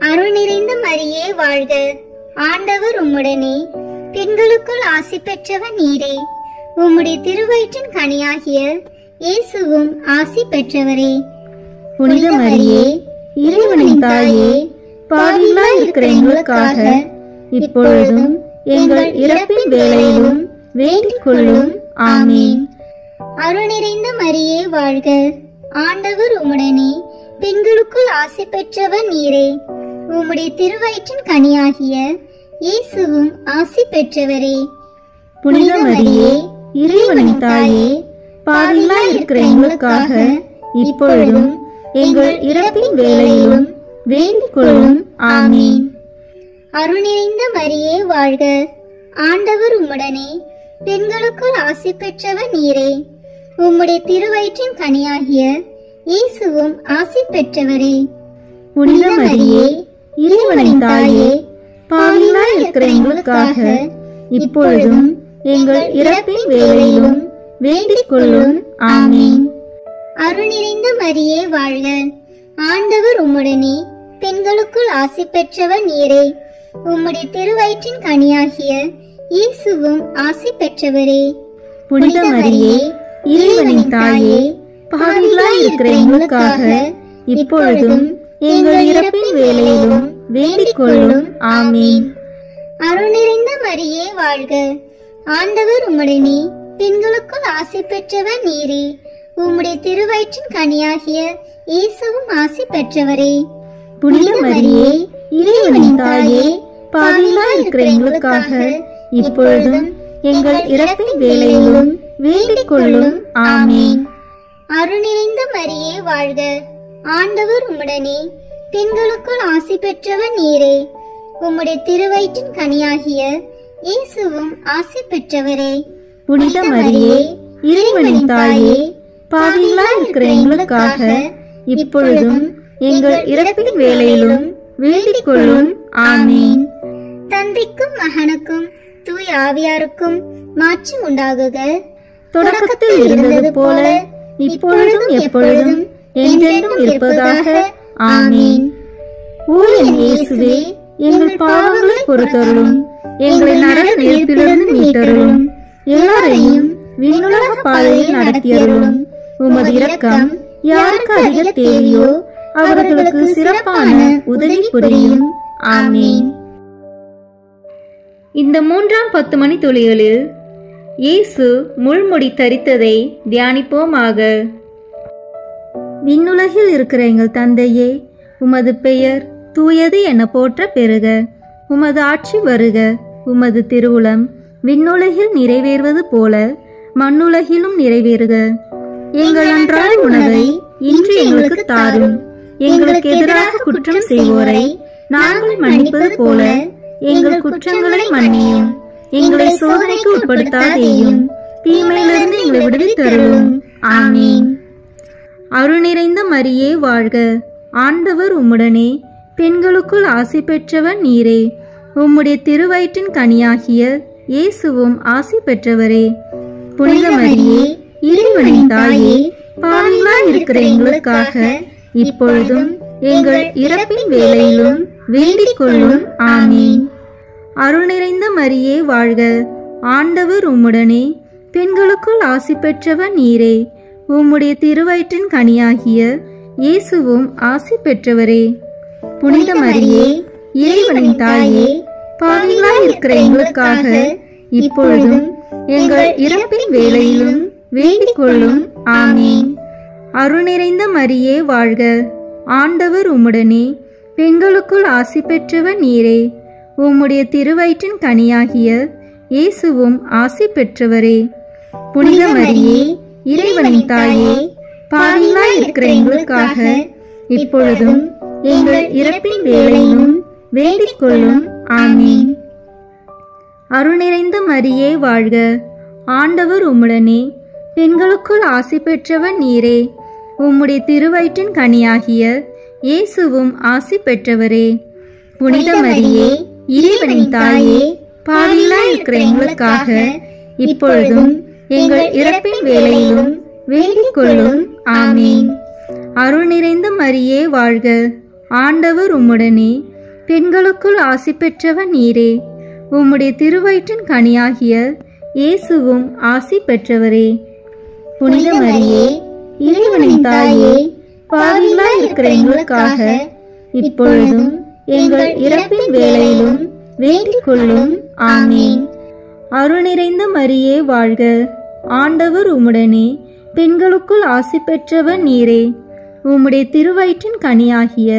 [SPEAKER 4] அருள் நிறைந்த மரியே வாழ்க, ஆண்டவர் உம்முடனே, பெண்களுக்குள் ஆசி பெற்றவர் நீரே. உம்முடைய திருவயிற்றின் கனியாகிய இயேசுவும் ஆசி பெற்றவரே.
[SPEAKER 2] புனித மரியே, இறைவனின் தாயே, பாவிகளாய் இருக்கிற எங்களுக்காக இப்பொழுதும் எங்கள் இறப்பின் வேளையிலும் வேண்டிக் கொள்ளும். ஆமீன்.
[SPEAKER 4] அருள் நிறைந்த மரியே வாழ்க, ஆண்டவர் உம்முடனே, பெண்களுக்குள் ஆசி பெற்றவர் நீரே. உம்முடைய திருவயிற்றின் கனியாகிய இயேசுவும் ஆசி பெற்றவரே.
[SPEAKER 2] புனித மரியே, இறைவனின் தாயே, பாவிகளாய் இருக்கிற எங்களுக்காக இப்பொழுதும் எங்கள் இறப்பின் வேளையிலும் வேண்டிக் கொள்ளும். ஆமீன்.
[SPEAKER 4] அருள் நிறைந்த மரியே வாழ்க, ஆண்டவர் உம்முடனே, பெண்களுக்குள் ஆசி பெற்றவர் நீரே. உம்முடைய திருவயிற்றின் கனியாகிய இயேசுவும் ஆசி பெற்றவரே.
[SPEAKER 2] புனித மரியே, இறைவனின் தாயே, பாவிகளாய் இருக்கிற எங்களுக்காக இப்பொழுதும் எங்கள் இறப்பின் வேளையிலும் வேண்டிக் கொள்ளும். ஆமீன்.
[SPEAKER 4] அருள் நிறைந்த மரியே வாழ்க, ஆண்டவர் உம்முடனே, பெண்களுக்குள் ஆசி பெற்றவர் நீரே. உம்முடைய திருவயிற்றின் கனியாகிய இயேசுவும் ஆசி பெற்றவரே.
[SPEAKER 2] புனித மரியே, இறைவனின் தாயே, பாவிகளாய் இருக்கிற எங்களுக்காக இப்பொழுதும் எங்கள் இறப்பின் வேளையிலும் வேண்டிக் கொள்ளும். ஆமீன்.
[SPEAKER 4] அருள் நிறைந்த மரியே வாழ்க, ஆண்டவர் உம்முடனே, பெண்களுக்குள் ஆசி பெற்றவர் நீரே. உம்முடைய திருவயிற்றின் கனியாகிய இயேசுவும் ஆசி பெற்றவரே.
[SPEAKER 2] புனித மரியே, இறைவனின் தாயே, பாவிகளாய் இருக்கிற எங்களுக்காக இப்பொழுதும் எங்கள் இறப்பின் வேளையிலும் வேண்டிக் கொள்ளும். ஆமீன்.
[SPEAKER 4] அருள் நிறைந்த மரியே வாழ்க, ஆண்டவர் உம்முடனே, பெண்களுக்குள் ஆசி பெற்றவர் நீரே. உம்முடைய திருவயிற்றின் கனியாகிய இயேசுவும் ஆசி பெற்றவரே.
[SPEAKER 2] புனித மரியே, இறைவனின் தாயே, பாவிகளாய் இருக்கிற எங்களுக்காக இப்பொழுதும் எங்கள் இறப்பின் வேளையிலும் வேண்டிக் கொள்ளும். ஆமீன்.
[SPEAKER 4] தந்தைக்கும் மகனுக்கும் தூய ஆவியாருக்கும் மாட்சி உண்டாகுக.
[SPEAKER 2] தொடக்கத்தில் இருந்தது போல இப்பொழுதும் எப்பொழுதும் என்றென்றும் இருப்பதாக. ஆமீன். ஓ என் இயேசுவே, எங்கள் பாவங்களை பொறுத்தருளும், எங்களை நரக நெருப்பிலிருந்து மீட்டருளும், எல்லாரையும் விண்ணுலக பாதையில் நடத்தியருளும். உமது இரக்கம் யாருக்கு அதிக தேவையோ அவர்களுக்கு சிறப்பான உதவி புரியும். ஆமீன். இந்த 3ஆம் 10 மணி துளிகளில் இயேசு முள்முடி தரித்ததை தியானிப்போமாக. விண்ணுலகில் இருக்கிற எங்கள் தந்தையே, உமது பெயர் தூயது என போற்ற பெறுக. உமது ஆட்சி வருக. உமது திருவுளம் விண்ணுலகில் நிறைவேறுவது போல மண்ணுலகிலும் நிறைவேறுக. எங்கள் அன்றாட உணவை இன்று எங்களுக்கு தாரும். எங்களுக்கு எதிராக குற்றம் செய்வோரை நாங்கள் மன்னிப்பது போல எங்கள் குற்றங்களை மன்னியும். எங்களை சோதனைக்கு உட்படுத்தாதேயும், தீமையிலிருந்து எங்களை விடுவித்தருளும். ஆமீன். அருள் நிறைந்த மரியே வாழ்க, ஆண்டவர் உம்முடனே, பெண்களுக்குள் ஆசி பெற்றவர் நீரே. உம்முடைய திருவயிற்றின் கனியாகிய இயேசுவும் ஆசி பெற்றவரே. புனித மரியே, இறைவனின் தாயே, பாவிகளாய் இருக்கிற எங்களுக்காக இப்பொழுதும் எங்கள் இறப்பின் வேளையிலும் வேண்டிக் கொள்ளும். ஆமீன். அருள் நிறைந்த மரியே வாழ்க, ஆண்டவர் உம்முடனே, பெண்களுக்குள் ஆசி பெற்றவர் நீரே. உம்முடைய திருவயிற்றின் கனியாகிய இயேசுவும் ஆசி பெற்றவரே. புனித மரியே, இறைவனின் தாயே, பாவிகளாய் இருக்கிற எங்களுக்காக இப்பொழுதும் எங்கள் இறப்பின் வேளையிலும் வேண்டிக் கொள்ளும். ஆமீன். அருள் நிறைந்த மரியே வாழ்க, ஆண்டவர் உம்முடனே, பெண்களுக்குள் ஆசி பெற்றவர் நீரே. உம்முடைய திருவயிற்றின் கனியாகிய இயேசுவும் ஆசி பெற்றவரே. புனித மரியே, இறைவனின் தாயே, பாவிகளாய் இருக்கிற எங்களுக்காக இப்பொழுதும் எங்கள் இறப்பின் வேளையிலும் வேண்டிக் கொள்ளும். ஆமீன். அருள் நிறைந்த மரியே வாழ்க, ஆண்டவர் உம்முடனே, பெண்களுக்குள் ஆசி பெற்றவர் நீரே. உம்முடைய திருவயிற்றின் கனியாகிய இயேசுவும் ஆசி பெற்றவரே. புனித மரியே, இறைவனின் தாயே, பாவிகளாய் இருக்கிற எங்களுக்காக இப்பொழுதும் எங்கள் இறப்பின் வேளையிலும் வேண்டிக் கொள்ளும். ஆமீன். அருள் நிறைந்த மரியே வாழ்க, ஆண்டவர் உம்முடனே, பெண்களுக்குள் ஆசி பெற்றவர் நீரே. உம்முடைய திருவயிற்றின் கனியாகிய இயேசுவும் ஆசி பெற்றவரே. புனித மரியே, இறைவனின் தாயே, பாவிகளாய் இருக்கிற எங்களுக்காக இப்பொழுதும் எங்கள் இறப்பின் வேளையிலும் வேண்டிக் கொள்ளும். ஆமீன். அருள் நிறைந்த மரியே வாழ்க, ஆண்டவர் உம்முடனே, பெண்களுக்குள் ஆசி பெற்றவர் நீரே. உம்முடைய திருவயிற்றின் கனியாகிய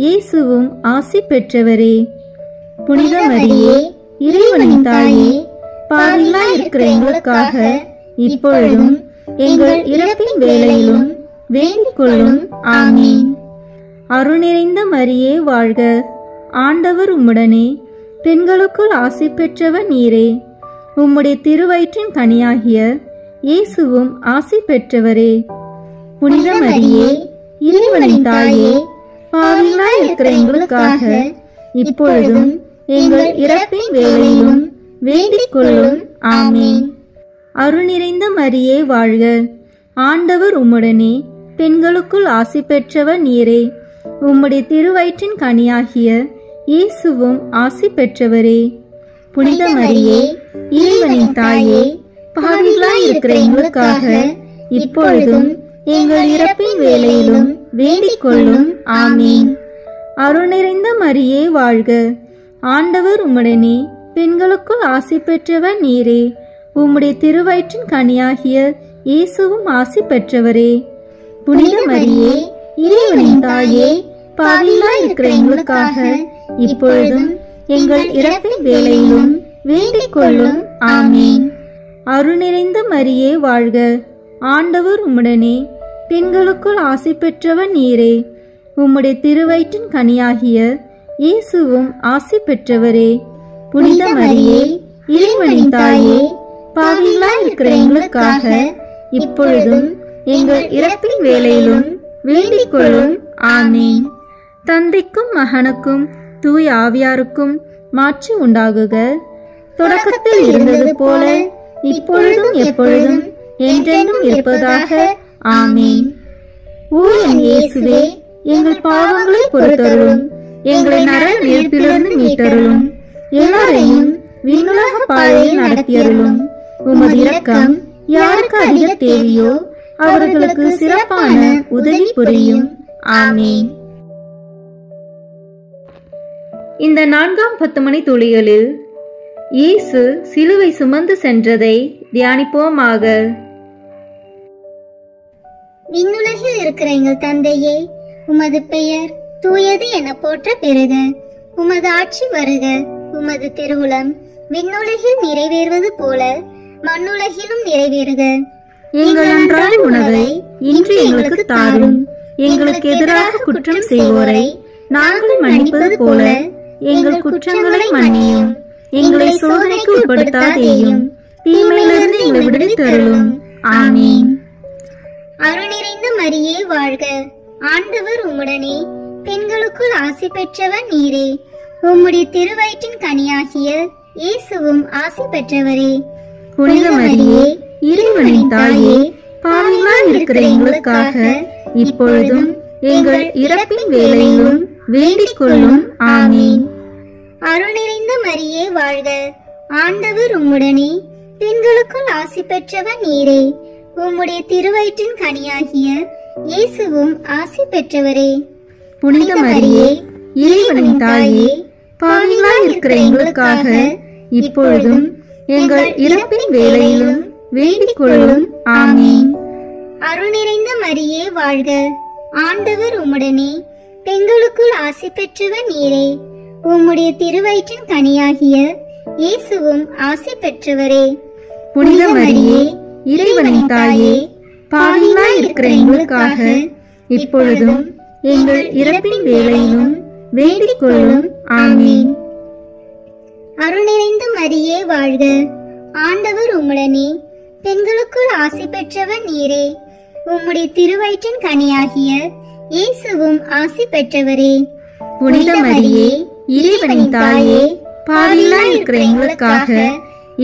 [SPEAKER 2] இயேசுவும் ஆசி பெற்றவரே. புனித மரியே, இறைவனின் தாயே, பாவிகளாய் இருக்கிற எங்களுக்காக இப்பொழுதும் எங்கள் இறப்பின் வேளையிலும் வேண்டிக் கொள்ளும். ஆமீன். அருள் நிறைந்த மரியே வாழ்க, ஆண்டவர் உம்முடனே, பெண்களுக்குள் ஆசி பெற்றவர் நீரே. உம்முடைய திருவயிற்றின் கனியாகிய இயேசுவும் ஆசி பெற்றவரே. புனித மரியே, இறைவனின் தாயே, பாவிகளாய் இருக்கிற எங்களுக்காக இப்பொழுதும் எங்கள் இறப்பின் வேளையிலும் வேண்டிக் கொள்ளும். ஆமீன். அருள் நிறைந்த மரியே வாழ்க, ஆண்டவர் உம்முடனே, பெண்களுக்குள் ஆசி பெற்றவர் நீரே. உம்முடைய திருவயிற்றின் கனியாகிய இயேசுவும் ஆசி பெற்றவரே. புனித மரியே, இறைவனின் தாயே, பாவிகளாய் இருக்கிற எங்களுக்காக இப்பொழுதும் எங்கள் இறப்பின் வேளையிலும் வேண்டிக் கொள்ளும். ஆமீன். அருள் நிறைந்த மரியே வாழ்க, ஆண்டவர் உம்முடனே, பெண்களுக்குள் ஆசி பெற்றவர் நீரே. உம்முடைய திருவயிற்றின் கனியாகிய இயேசுவும் ஆசி பெற்றவரே. புனித மரியே, இறைவனின் தாயே, பாவிகளாய் இருக்கிற எங்களுக்காக இப்பொழுதும் எங்கள் இறப்பின் வேளையிலும் வேண்டிக் கொள்ளும். ஆமீன். அருள் நிறைந்த மரியே வாழ்க, ஆண்டவர் உம்முடனே, பெண்களுக்குள் ஆசி பெற்றவர் நீரே. உம்முடைய திருவயிற்றின் கனியாகிய இயேசுவும் ஆசி பெற்றவரே. புனித மரியே, இறைவனின் தாயே, பாவிகளாய் இருக்கிற எங்களுக்காக இப்பொழுதும் எங்கள் இறப்பின் வேளையிலும் வேண்டிக் கொள்ளும். ஆமீன். தந்தைக்கும் மகனுக்கும் தூய ஆவியாருக்கும் மாட்சி உண்டாகுக. தொடக்கத்தில் இருந்தது போல இப்பொழுதும் எப்பொழுதும் என்றென்றும் இருப்பதாக. ஆமீன். ஓ என் இயேசுவே, எங்கள் பாவங்களை பொறுத்தருளும், எங்களை நரக நெருப்பிலிருந்து மீட்டருளும், எல்லாரையும் விண்ணுலக பாதையில் நடத்தியருளும். உமது இரக்கம் யாருக்கு அதிக தேவையோ அவர்களுக்கு சிறப்பான உதவி புரியும். ஆமீன். இந்த 4ஆம் 10 மணி துளிகளில் இயேசு சிலுவை சுமந்து சென்றதை தியானிப்போமாக.
[SPEAKER 4] விண்ணுலகில் இருக்கிற எங்கள் தந்தையே, உமது பெயர் தூயது என போற்ற பெறுக. உமது ஆட்சி வருக. உமது திருவுளம் விண்ணுலகில் நிறைவேறுவது போல மண்ணுலகிலும் நிறைவேறுக.
[SPEAKER 2] எங்கள் அன்றாட உணவை இன்று எங்களுக்கு தாரும். எங்களுக்கு எதிராக குற்றம் செய்வோரை நாங்கள் மன்னிப்பது போல எங்கள் குற்றங்களை மன்னியும். எங்களை சோதனைக்கு உட்படுத்தாதேயும், தீமையிலிருந்து எங்களை விடுவித்தருளும். ஆமீன்.
[SPEAKER 4] அருள் நிறைந்த மரியே வாழ்க, ஆண்டவர் உம்முடனே, பெண்களுக்குள் ஆசி பெற்றவர் நீரே. உம்முடைய திருவயிற்றின் கனியாகிய இயேசுவும் ஆசி பெற்றவரே.
[SPEAKER 2] புனித மரியே, இறைவனின் தாயே, பாவிகளாய் இருக்கிற எங்களுக்காக இப்பொழுதும் எங்கள் இறப்பின் வேளையிலும் வேண்டிக் கொள்ளும். ஆமீன்.
[SPEAKER 4] அருள் நிறைந்த மரியே வாழ்க, ஆண்டவர் உம்முடனே, பெண்களுக்குள் ஆசி பெற்றவர் நீரே. உம்முடைய திருவயிற்றின் கனியாகிய இயேசுவும் ஆசி பெற்றவரே.
[SPEAKER 2] புனித மரியே, இறைவனின் தாயே, பாவிகளாய் இருக்கிற எங்களுக்காக இப்பொழுதும் எங்கள் இறப்பின் வேளையிலும் வேண்டிக் கொள்ளும். ஆமீன்.
[SPEAKER 4] அருள் நிறைந்த மரியே வாழ்க, ஆண்டவர் உம்முடனே, பெண்களுக்குள் ஆசி பெற்றவர் நீரே. உம்முடைய திருவயிற்றின் கனியாகிய இயேசுவும் ஆசி பெற்றவரே.
[SPEAKER 2] புனித மரியே, இறைவனின் தாயே, பாவிகளாய் இருக்கிற எங்களுக்காக இப்பொழுதும் எங்கள் இறப்பின் வேளையிலும் வேண்டிக் கொள்ளும். ஆமீன்.
[SPEAKER 4] அருள் நிறைந்த மரியே வாழ்க. ஆண்டவர் உம்முடனே, பெண்களுக்குள் ஆசி பெற்றவர் நீரே. உம்முடைய திருவயிற்றின் கனியாகிய இயேசுவும் ஆசி பெற்றவரே.
[SPEAKER 2] புனித மரியே, இறைவனின் தாயே, பாவிகளாய் இருக்கிற எங்களுக்காக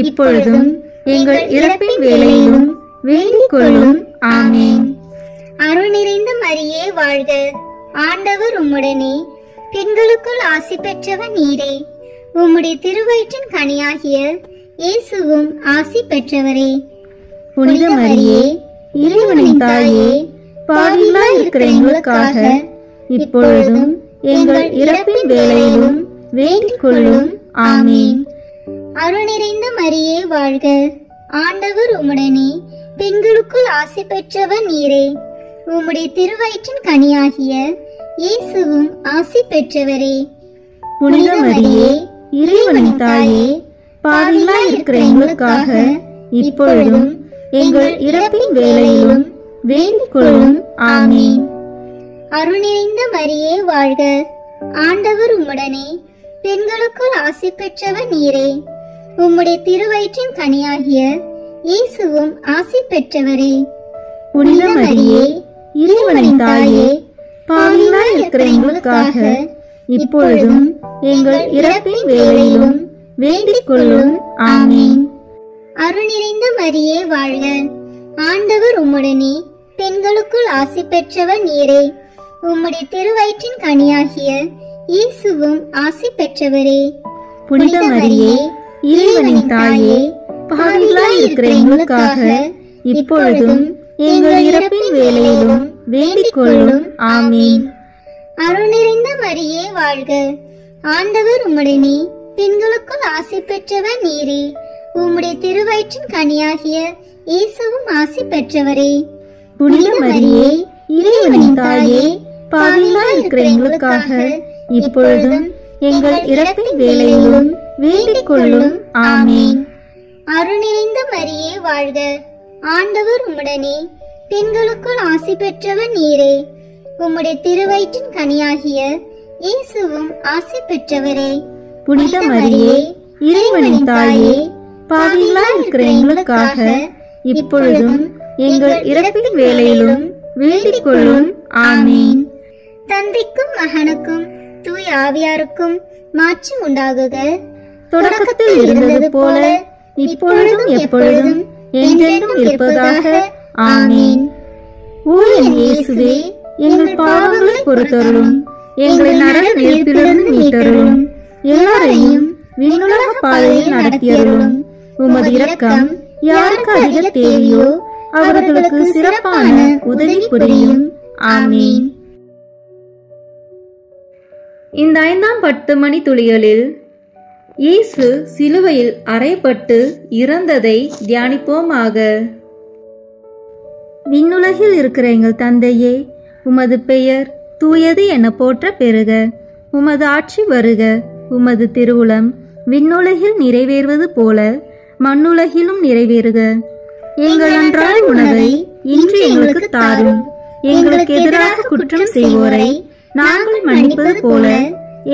[SPEAKER 2] இப்பொழுதும் எங்கள் இறப்பின் வேளையிலும் வேண்டிக் கொள்ளும். ஆமென்.
[SPEAKER 4] அருள் நிறைந்த மரியே வாழ்க. ஆண்டவர் உம்முடனே, பெண்களுக்குள் ஆசி பெற்றவர் நீரே. உம்முடைய திருவயிற்றின் கனியாகிய இயேசுவும் ஆசி பெற்றவரே.
[SPEAKER 2] புனித மரியே, இறைவனின் தாயே, பாவிகளாய் இருக்கிற எங்களுக்காக இப்பொழுதும் எங்கள் இறப்பின் வேளையிலும் வேண்டிக் கொள்ளும். ஆமென்.
[SPEAKER 4] அருள் நிறைந்த மரியே வாழ்க. ஆண்டவர் உம்முடனே, பெண்களுக்குள் ஆசி பெற்றவர் நீரே. உம்முடைய திருவயிற்றின் கனியாகிய இயேசுவும் ஆசி பெற்றவரே.
[SPEAKER 2] புனித மரியே, இறைவனின் தாயே, பாவிகளாய் இருக்கிற எங்களுக்காக இப்பொழுதும் எங்கள் இறப்பின் வேளையிலும் வேண்டிக் கொள்ளும். ஆமென்.
[SPEAKER 4] அருள் நிறைந்த மரியே வாழ்க. ஆண்டவர் உம்முடனே, பெண்களுக்குள் ஆசி பெற்றவர் நீரே. உம்முடைய திருவயிற்றின் கனியாகிய இயேசுவும் ஆசி பெற்றவரே.
[SPEAKER 2] புனித மரியே, இறைவனின் தாயே, பாவிகளாய் இருக்கிற எங்களுக்காக இப்பொழுதும் எங்கள் இறப்பின் வேளையிலும் வேண்டிக் கொள்ளும். ஆமென்.
[SPEAKER 4] அருள் நிறைந்த மரியே வாழ்க. ஆண்டவர் உம்முடனே, பெண்களுக்குள் ஆசி பெற்றவர் நீரே. உம்முடைய திருவயிற்றின் கனியாகிய இயேசுவும் ஆசி பெற்றவரே.
[SPEAKER 2] புனித மரியே, இறைவனின் தாயே, பாவிகளாய் இருக்கிற எங்களுக்காக இப்பொழுதும் எங்கள் இறப்பின் வேளையிலும் வேண்டிக் கொள்ளும். ஆமென்.
[SPEAKER 4] அருள் நிறைந்த மரியே வாழ்க. ஆண்டவர் உம்முடனே, பெண்களுக்குள் ஆசி பெற்றவர் நீரே. உம்முடைய திருவயிற்றின் கனியாகிய இயேசுவும் ஆசி பெற்றவரே.
[SPEAKER 2] புனித மரியே, இறைவனின் தாயே, பாவிகளாய் இருக்கிற எங்களுக்காக இப்பொழுதும் எங்கள் இறப்பின் வேளையிலும் வேண்டிக் கொள்ளும். ஆமென்.
[SPEAKER 4] அருள் நிறைந்த மரியே வாழ்க. ஆண்டவர் உம்முடனே, பெண்களுக்குள் ஆசி பெற்றவர் நீரே. உம்முடைய திருவயிற்றின் கனியாகிய இயேசுவும் ஆசி பெற்றவரே.
[SPEAKER 2] புனித மரியே, இறைவனின் தாயே, பாவிகளாய் இருக்கிற எங்களுக்காக இப்பொழுதும் எங்கள் இறப்பின் வேளையிலும் வேண்டிக் கொள்ளும். ஆமென்.
[SPEAKER 4] தந்தைக்கும் மகனுக்கும் தூய ஆவியாருக்கும் மாட்சி உண்டாகுக.
[SPEAKER 2] தொடக்கத்தில் இருந்தது போல இப்பொழுதும் எப்பொழுதும் என்றென்றும் இருப்பதாக. ஆமென். ஓ என் இயேசுவே, எங்கள் பாவங்களை பொறுத்தருளும், எங்களை நரக நெருப்பிலிருந்து மீட்டருளும், எல்லாரையும் விண்ணுலக பாதையில் நடத்தியருளும். உமது இரக்கம் யாருக்கு அதிக தேவையோ அவர்களுக்கு சிறப்பான உதவி புரியும். ஆமென். இந்த 5ஆம் 10 மணி துளிகளில் இயேசு சிலுவையில் அறையப்பட்டு இறந்ததை தியானிப்போமாக. விண்ணுலகில் இருக்கிற எங்கள் தந்தையே, உமது பெயர் தூயது என போற்ற பெறுக. உமது ஆட்சி வருக. உமது திருவுளம் விண்ணுலகில் நிறைவேறுவது போல மண்ணுலகிலும் நிறைவேறுக. எங்கள் அன்றாட உணவை இன்று எங்களுக்கு தாரும். எங்களுக்கு எதிராக குற்றம் செய்வோரை நாங்கள் மன்னிப்பது போல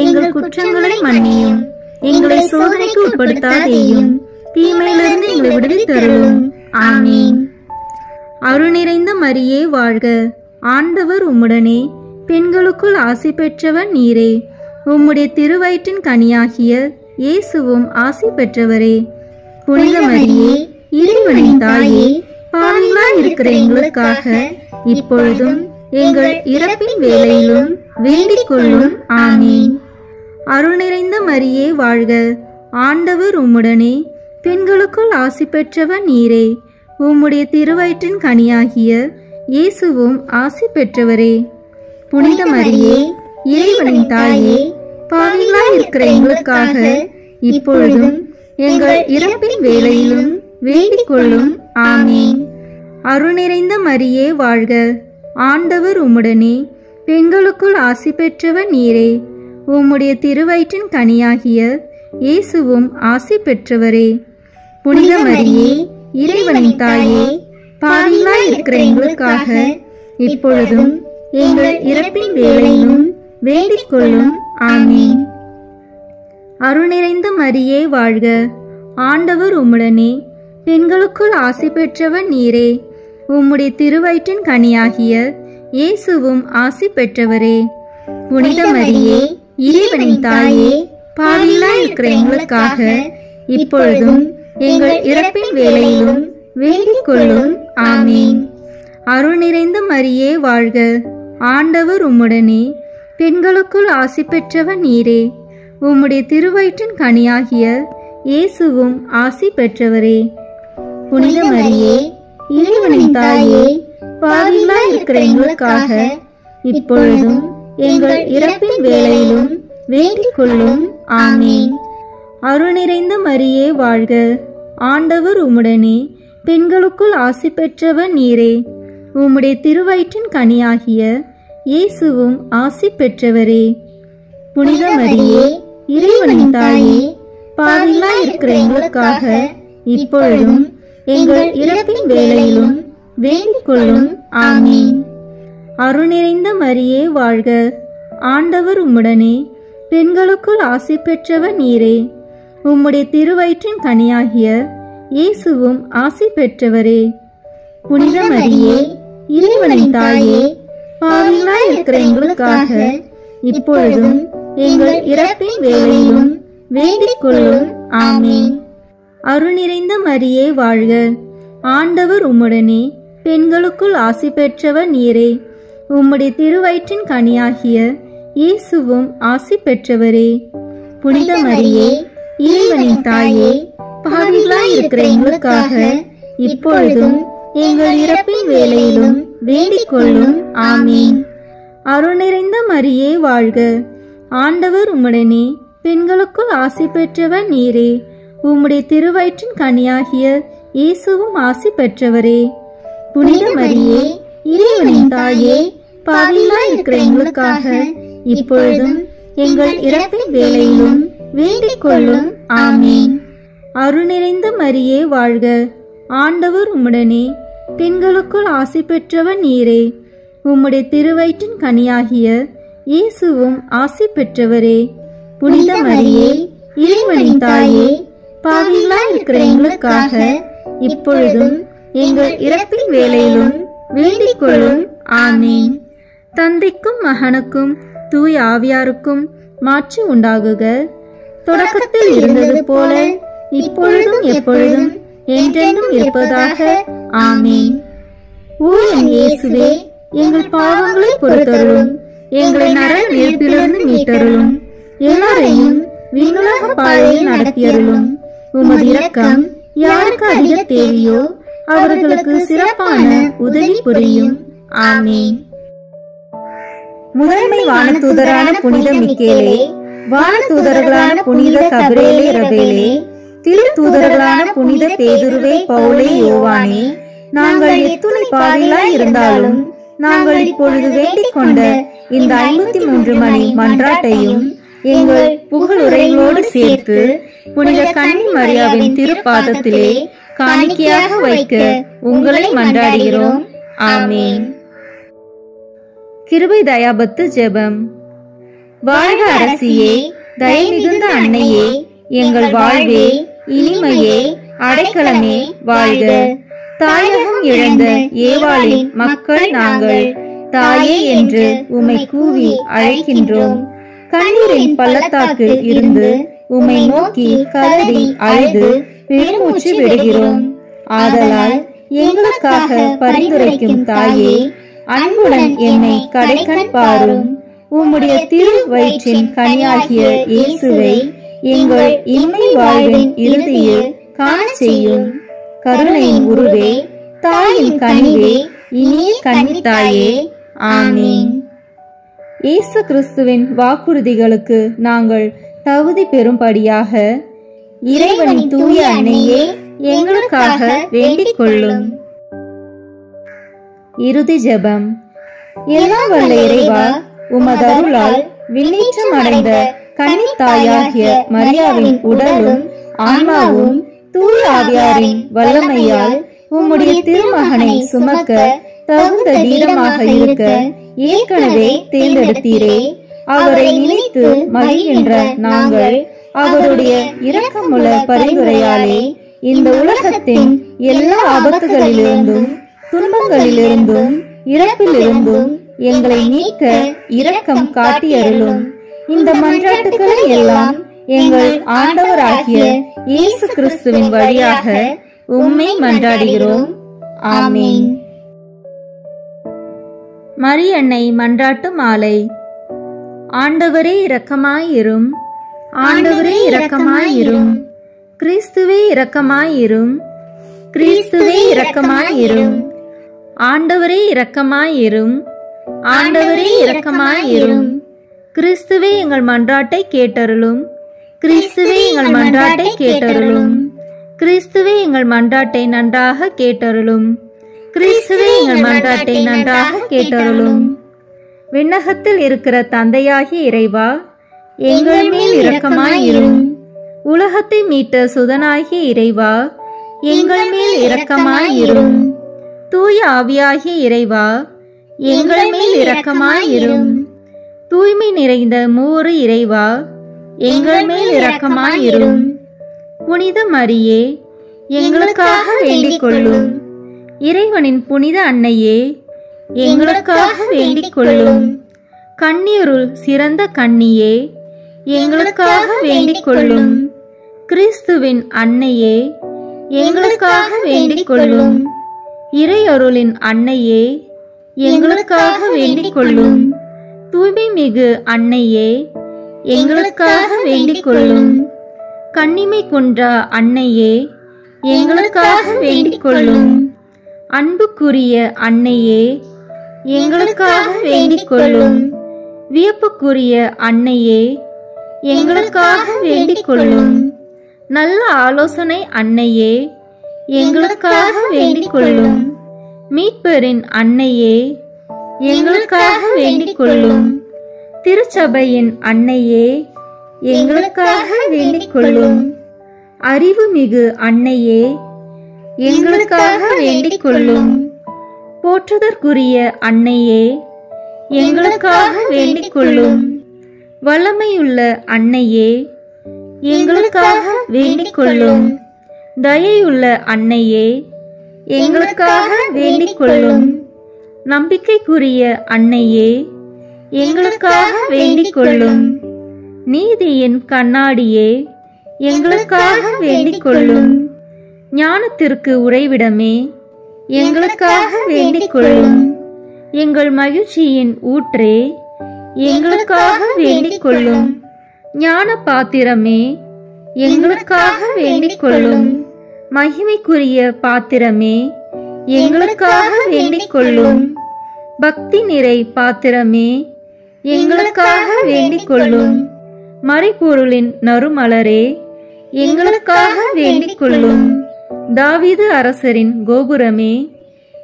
[SPEAKER 2] எங்கள் குற்றங்களை மன்னியும். எங்களை சோதனைக்கு உட்படுத்தாதேயும், தீமையிலிருந்து எங்களை விடுவித்தருளும். ஆமென். அருள் நிறைந்த மரியே வாழ்க. ஆண்டவர் உம்முடனே, பெண்களுக்குள் ஆசி பெற்றவர் நீரே. உம்முடைய திருவயிற்றின் கனியாகிய இயேசுவும் ஆசி பெற்றவரே. புனித மரியே, இறைவனின் தாயே, பாவிகளாய் இருக்கிற எங்களுக்காக இப்பொழுதும் எங்கள் இறப்பின் வேளையிலும் வேண்டிக் கொள்ளும். ஆமென். அருள் நிறைந்த மரியே வாழ்க. ஆண்டவர் உம்முடனே, பெண்களுக்குள் ஆசி பெற்றவர் நீரே. உம்முடைய திருவயிற்றின் கனியாகிய இயேசுவும் ஆசி பெற்றவரே. புனித மரியே, இறைவனின் தாயே, பாவிகளாய் இருக்கிற எங்களுக்காக இப்பொழுதும் எங்கள் இறப்பின் வேளையிலும் வேண்டிக் கொள்ளும். ஆமென். அருள் நிறைந்த மரியே வாழ்க. ஆண்டவர் உம்முடனே, பெண்களுக்குள் ஆசி பெற்றவர் நீரே. உம்முடைய திருவயிற்றின் கனியாகிய இயேசுவும் ஆசி பெற்றவரே. புனித மரியே, இறைவனின் தாயே, பாவிகளாய் இருக்கிற எங்களுக்காக இப்பொழுதும் எங்கள் இறப்பின் வேளையிலும் வேண்டிக் கொள்ளும். ஆமென். அருள் நிறைந்த மரியே வாழ்க, ஆண்டவர் உம்முடனே, பெண்களுக்குள் ஆசி பெற்றவர் நீரே. உம்முடைய திருவயிற்றின் கனியாகிய இயேசுவும் ஆசி பெற்றவரே. புனித மரியே, இறைவனின் தாயே, பாவிகளாய் இருக்கிற எங்களுக்காக இப்பொழுதும் எங்கள் இறப்பின் வேளையிலும் வேண்டிக் கொள்ளும். ஆமீன். அருள் நிறைந்த மரியே வாழ்க, ஆண்டவர் உம்முடனே, பெண்களுக்குள் ஆசி பெற்றவர் நீரே. உம்முடைய திருவயிற்றின் கனியாகிய இயேசுவும் ஆசி பெற்றவரே. புனித மரியே, இறைவனின் தாயே, பாவிகளாய் இருக்கிற எங்களுக்காக இப்பொழுதும் எங்கள் இறப்பின் வேளையிலும் வேண்டிக் கொள்ளும். ஆமீன். அருள் நிறைந்த மரியே வாழ்க, ஆண்டவர் உம்முடனே, பெண்களுக்குள் ஆசி பெற்றவர் நீரே. உம்முடைய திருவயிற்றின் கனியாகிய இயேசுவும் ஆசி பெற்றவரே. புனித மரியே, இறைவனின் தாயே, பாவிகளாய் இருக்கிற எங்களுக்காக இப்பொழுதும் எங்கள் இறப்பின் வேளையிலும் வேண்டிக் கொள்ளும். ஆமீன். அருள் நிறைந்த மரியே வாழ்க, ஆண்டவர் உம்முடனே, பெண்களுக்குள் ஆசி பெற்றவர் நீரே. உம்முடைய திருவயிற்றின் கனியாகிய இயேசுவும் ஆசி பெற்றவரே. புனித மரியே, இறைவனின் தாயே, பாவிகளாய் இருக்கிற எங்களுக்காக இப்பொழுதும் எங்கள் இறப்பின் வேளையிலும் வேண்டிக் கொள்ளும். ஆமீன். அருள் நிறைந்த மரியே வாழ்க, ஆண்டவர் உம்முடனே, பெண்களுக்குள் ஆசி பெற்றவர் நீரே. உம்முடைய திருவயிற்றின் கனியாகிய இயேசுவும் ஆசி பெற்றவரே. புனித மரியே, இறைவனின் தாயே, பாவிகளாய் இருக்கிற எங்களுக்காக இப்பொழுதும் எங்கள் இறப்பின் வேளையிலும் வேண்டிக் கொள்ளும். ஆமீன். அருள் நிறைந்த மரியே வாழ்க, ஆண்டவர் உம்முடனே, பெண்களுக்குள் ஆசி பெற்றவர் நீரே. உம்முடைய திருவயிற்றின் கனியாகிய இயேசுவும் ஆசி பெற்றவரே. புனித மரியே, இறைவனின் தாயே, பாவிகளாய் இருக்கிற எங்களுக்காக இப்பொழுதும் எங்கள் இறப்பின் வேளையிலும் வேண்டிக் கொள்ளும். ஆமீன். அருள் நிறைந்த மரியே வாழ்க, ஆண்டவர் உம்முடனே, பெண்களுக்குள் ஆசி பெற்றவர் நீரே. உம்முடைய திருவயிற்றின் கனியாகிய இயேசுவும் ஆசி பெற்றவரே. புனித மரியே, இறைவனின் தாயே, பாவிகளாய் இருக்கிற எங்களுக்காக இப்பொழுதும் எங்கள் இறப்பின் வேளையிலும் வேண்டிக் கொள்ளும். ஆமீன். தந்தைக்கும் மகனுக்கும் தூய ஆவியாருக்கும் மாட்சி உண்டாகுக. தொடக்கத்தில் இருந்தது போல இப்பொழுதும் எப்பொழுதும் என்றென்றும் இருப்பதாக. ஆமீன். ஓ என் இயேசுவே, எங்கள் பாவங்களை பொறுத்தருளும், எங்களை நரக நெருப்பிலிருந்து மீட்டருளும், எல்லாரையும் விண்ணுலக பாதையில் நடத்தியருளும். உமது இரக்கம் யாருக்கு அதிக தேவையோ அவர்களுக்கு சிறப்பான உதவி புரியும். ஆமீன். முதன்மை வானதூதரான புனித மிக்கேலே, வானதூதர்களான புனித கபிரேலே ரபேலே, திரு தூதர்களான புனித பேதுருவே, பவுலே, யோவானே, நாங்கள் எத்துணை பாவிகளாய் இருந்தாலும் நாங்கள் இப்பொழுது வேண்டிக் கொண்ட இந்த 53 மணி மன்றாட்டையும் எங்கள் புகழுரைகளோடு சேர்த்து புனித கன்னி மரியாவின் திருப்பாதத்திலே காணிக்கையாக வைக்க உங்களை மன்றாடுகிறோம். ஆமீன். கிருபை தயாபத்து ஜெபம். வாழ்க அரசியே, தயை மிகுந்த அன்னையே, எங்கள் வாழ்வே, இனிமையே, அடைக்கலமே, வாழ்க. தாயகம் இழந்த ஏவாளின் மக்கள் நாங்கள், தாயே என்று உம்மை கூவி அழைக்கின்றோம். கண்ணீரின் பள்ளத்தாக்கு இருந்து உம்மை நோக்கி கதறி அழுது பெருமூச்சு விடுகிறோம். ஆதலால் எங்களுக்காக பரிந்துரைக்கும் தாயே, அன்புடன் என்னை கடைக்கண் பாரும். உம்முடைய திரு வயிற்றின் கனியாகிய இயேசுவை எங்கள் இன்மை வாழ்வின் இறுதியில் காண செய்யும். கருணையின் உருவே, தாயின் கனிவே, இனிய கன்னித்தாயே. ஆமீன். இயேசு கிறிஸ்துவின் வாக்குறுதிகளுக்கு நாங்கள் தகுதி பெறும்படியாக இறைவனின் தூய அன்னையே, எங்களுக்காக வேண்டிக் கொள்ளும். இறுதி ஜெபம். எல்லாம் வல்ல இறைவா, உமது அருளால் விண்ணேற்றம் அடைந்த கன்னித்தாயாகிய மரியாவின் உடலும் ஆன்மாவும் தூய ஆவியாரின் வல்லமையால் உம்முடைய திருமகனை சுமக்க தகுந்த வீரமாக இருக்க ஏற்கனவே தேர்ந்தெடுத்தீரே. அவரை நினைத்து மகிழ்கின்ற நாங்கள் அவருடைய இரக்கமுள்ள பரிந்துரையாலே இந்த உலகத்தின் எல்லா ஆபத்துகளிலிருந்தும் துன்பங்களிலிருந்தும் இறப்பிலிருந்தும் எங்களை நீக்க இரக்கம் காட்டியருளும். இந்த மன்றாட்டுக்களை எல்லாம் எங்கள் ஆண்டவராகிய இயேசு கிறிஸ்துவின் வழியாக உம்மை மன்றாடுகிறோம். ஆமீன். மரியன்னை மன்றாட்டு மாலை. ஆண்டவரே இரக்கமாயிரும், ஆண்டவரே இரக்கமாயிரும், கிறிஸ்துவே இரக்கமாயிரும், கிறிஸ்துவே இரக்கமாயிரும், ஆண்டவரே இரக்கமாயிரும், ஆண்டவரே இரக்கமாயிரும், கிறிஸ்துவே எங்கள் மன்றாட்டை கேட்டருளும், கிறிஸ்துவே எங்கள் மன்றாட்டை கேட்டருளும், கிறிஸ்துவே எங்கள் மன்றாட்டை நன்றாக கேட்டருளும், கிறிஸ்துவே எங்கள் மன்றாட்டை நன்றாக கேட்டருளும். விண்ணகத்தில் இருக்கிற தந்தையாகிய இறைவா, எங்கள் மேல் இரக்கமாயிரும். உலகத்தை மீட்ட சுதனாகிய இறைவா, எங்கள் மேல் இரக்கமாயிரும். தூய ஆவியாகிய இறைவா, எங்கள் மேல் இரக்கமாயிரும். தூய்மை நிறைந்த மூவரு இறைவா, எங்கள் மேல் இரக்கமாயிரும். புனித மரியே, எங்களுக்காக வேண்டிக் கொள்ளும். இறைவனின் புனித அன்னையே, எங்களுக்காக வேண்டிக் கொள்ளும். கன்னியருள் சிறந்த கன்னியே, எங்களுக்காக வேண்டிக் கொள்ளும். கிறிஸ்துவின் அன்னையே, எங்களுக்காக வேண்டிக் கொள்ளும். இறையருளின் அன்னையே, எங்களுக்காக வேண்டிக் கொள்ளும். தூய்மை மிகு அன்னையே, எங்களுக்காக வேண்டிக் கொள்ளும். கன்னிமை குன்றா அன்னையே, எங்களுக்காக வேண்டிக் கொள்ளும். அன்புக்குரிய அன்னையே, எங்களுக்காக வேண்டிக் கொள்ளும். வியப்புக்குரிய அன்னையே, எங்களுக்காக வேண்டிக் கொள்ளும். நல்ல ஆலோசனை அன்னையே, எங்களுக்காக வேண்டிக் கொள்ளும். மீட்பரின் அன்னையே, எங்களுக்காக வேண்டிக் கொள்ளும். திருச்சபையின் அன்னையே, எங்களுக்காக வேண்டிக் கொள்ளும். அறிவுமிகு அன்னையே, எங்களுக்காக வேண்டிக் கொள்ளும். போற்றுதற்குரிய அன்னையே, எங்களுக்காக வேண்டிக் கொள்ளும். வல்லமையுள்ள அன்னையே, எங்களுக்காக வேண்டிக் கொள்ளும். தயையுள்ள அன்னையே, எங்களுக்காக வேண்டிக் கொள்ளும். நம்பிக்கைக்குரிய அன்னையே, எங்களுக்காக வேண்டிக் கொள்ளும். நீதியின் கண்ணாடியே, எங்களுக்காக வேண்டிக் கொள்ளும். ஞானத்திற்கு உறைவிடமே, எங்களுக்காக வேண்டிக் கொள்ளும். எங்கள் மகிழ்ச்சியின் ஊற்றே, எங்களுக்காக வேண்டிக் கொள்ளும். ஞான பாத்திரமே, எங்களுக்காக வேண்டிக் கொள்ளும். மகிமைக்குரிய பாத்திரமே, எங்களுக்காக வேண்டிக் கொள்ளும். பக்தி நிறை பாத்திரமே, எங்களுக்காக வேண்டிக் கொள்ளும். மறைபொருளின் நறுமலரே, எங்களுக்காக வேண்டிக் கொள்ளும். தாவீது அரசரின் கோபுரமே,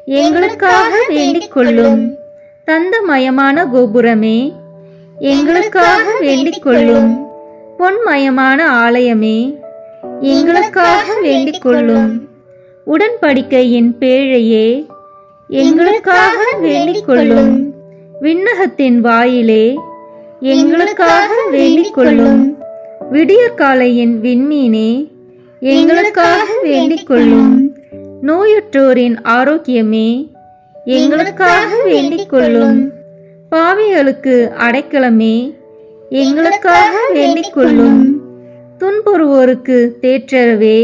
[SPEAKER 2] எங்களுக்காக வேண்டிக் கொள்ளும். தந்தமயமான கோபுரமே, எங்களுக்காக வேண்டிக் கொள்ளும். பொன்மயமான ஆலயமே, எங்களுக்காக வேண்டிக் கொள்ளும். உடன்படிக்கையின் பேழையே, எங்களுக்காக வேண்டிக் கொள்ளும். விண்ணகத்தின் வாயிலே, எங்களுக்காக வேண்டிக் கொள்ளும். விடியற்காலையின் விண்மீனே, எங்களுக்காக வேண்டிக் கொள்ளும். நோயுற்றோரின் ஆரோக்கியமே, எங்களுக்காக வேண்டிக் கொள்ளும். பாவிகளுக்கு அடைக்கலமே, எங்களுக்காக வேண்டிக் கொள்ளும். துன்புறுவோருக்கு தேற்றரவே,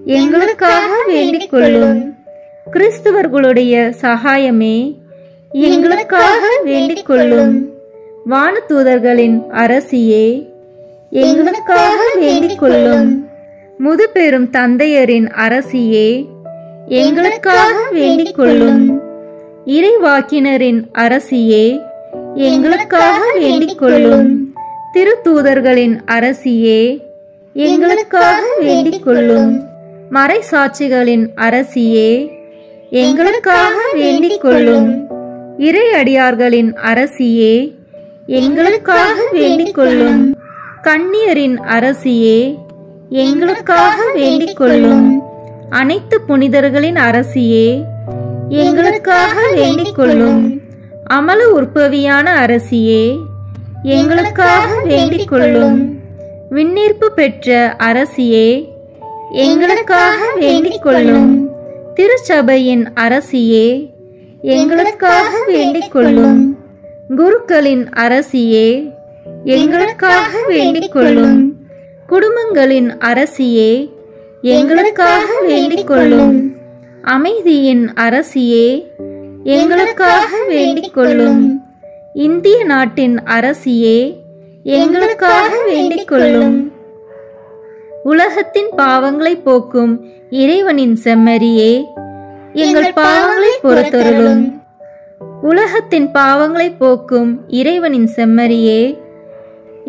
[SPEAKER 2] எங்களுக்காக வேண்டிக் கொள்ளும். கிறிஸ்தவர்களுடைய சகாயமே, எங்களுக்காக வேண்டிக் கொள்ளும். வானதூதர்களின் அரசியே, எங்களுக்காக வேண்டிக் கொள்ளும். முதுபெரும் தந்தையரின் அரசியே, எங்களுக்காக வேண்டிக் கொள்ளும். இறைவாக்கினரின் அரசியே, எங்களுக்காக வேண்டிக் கொள்ளும். திருத்தூதர்களின் அரசியே, எங்களுக்காக வேண்டிக் கொள்ளும். மறைசாட்சிகளின் அரசியே, எங்களுக்காக வேண்டிக் கொள்ளும். இறையடியார்களின் அரசியே, எங்களுக்காக வேண்டிக் கொள்ளும். கன்னியரின் அரசியே, எங்களுக்காக வேண்டிக் கொள்ளும். அனைத்து புனிதர்களின் அரசியே, எங்களுக்காக வேண்டிக் கொள்ளும். அமல உற்பவியான அரசியே, எங்களுக்காக வேண்டிக் கொள்ளும். விண்ணேற்பு பெற்ற அரசியே, எங்களுக்காக வேண்டிக் கொள்ளும். திருச்சபையின் அரசியே, எங்களுக்காக வேண்டிக் கொள்ளும். குருக்களின் அரசியே, எங்களுக்காக வேண்டிக் கொள்ளும். குடும்பங்களின் அரசியே, எங்களுக்காக வேண்டிக் கொள்ளும். அமைதியின் அரசியே, எங்களுக்காக வேண்டிக் கொள்ளும். இந்திய நாட்டின் அரசியே, எங்களுக்காக வேண்டிக் கொள்ளும். உலகத்தின் பாவங்களை போக்கும் இறைவனின் செம்மறியே, எங்கள் பாவங்களை பொறுத்தருளும். உலகத்தின் பாவங்களை போக்கும் இறைவனின் செம்மறியே,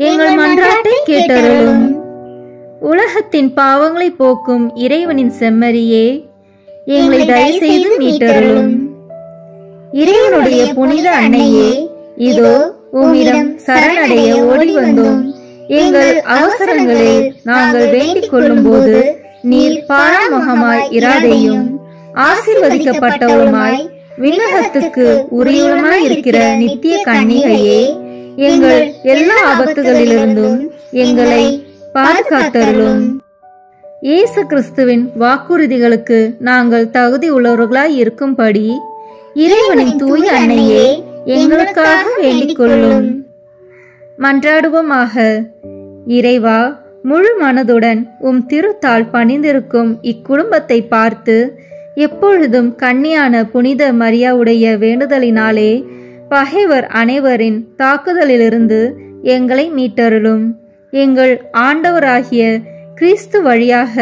[SPEAKER 2] எங்கள் மன்றாட்டை கேட்டருளும். உலகத்தின் பாவங்களை போக்கும் இறைவனின் செம்மறியே, எங்களை தயவு செய்து மீட்டருளும். இறைவனுடைய புனித அன்னையே, இதோ உம்மிடம் சரணடைய ஓடி வந்தோம். எங்கள் அவசரங்களில் நாங்கள் வேண்டிக் கொள்ளும் போது நீர் பாராமுகமாய் இராதேயும். ஆசீர்வதிக்கப்பட்டவளுமாய் விண்ணகத்துக்கு உரியுளமாய் இருக்கிற நித்திய கன்னிகையே, எங்கள் எல்லா ஆபத்துகளிலிருந்தும் எங்களை பாதுகாத்தருளும். இயேசு கிறிஸ்துவின் வாக்குறுதிகளுக்கு நாங்கள் தகுதி உள்ளவர்களாய் இருக்கும்படி இறைவனின் தூய அன்னையே, எங்களுக்காக வேண்டிக் கொள்ளும். மன்றாடுவோமாக. இறைவா, முழு மனதுடன் உம் திருத்தால் பணிந்திருக்கும் இக்குடும்பத்தை பார்த்து எப்பொழுதும் கன்னியான புனித மரியாவுடைய வேண்டுதலினாலே பகைவர் அனைவரின் தாக்குதலிலிருந்து எங்களை மீட்டருளும். எங்கள் ஆண்டவராகிய கிறிஸ்து வழியாக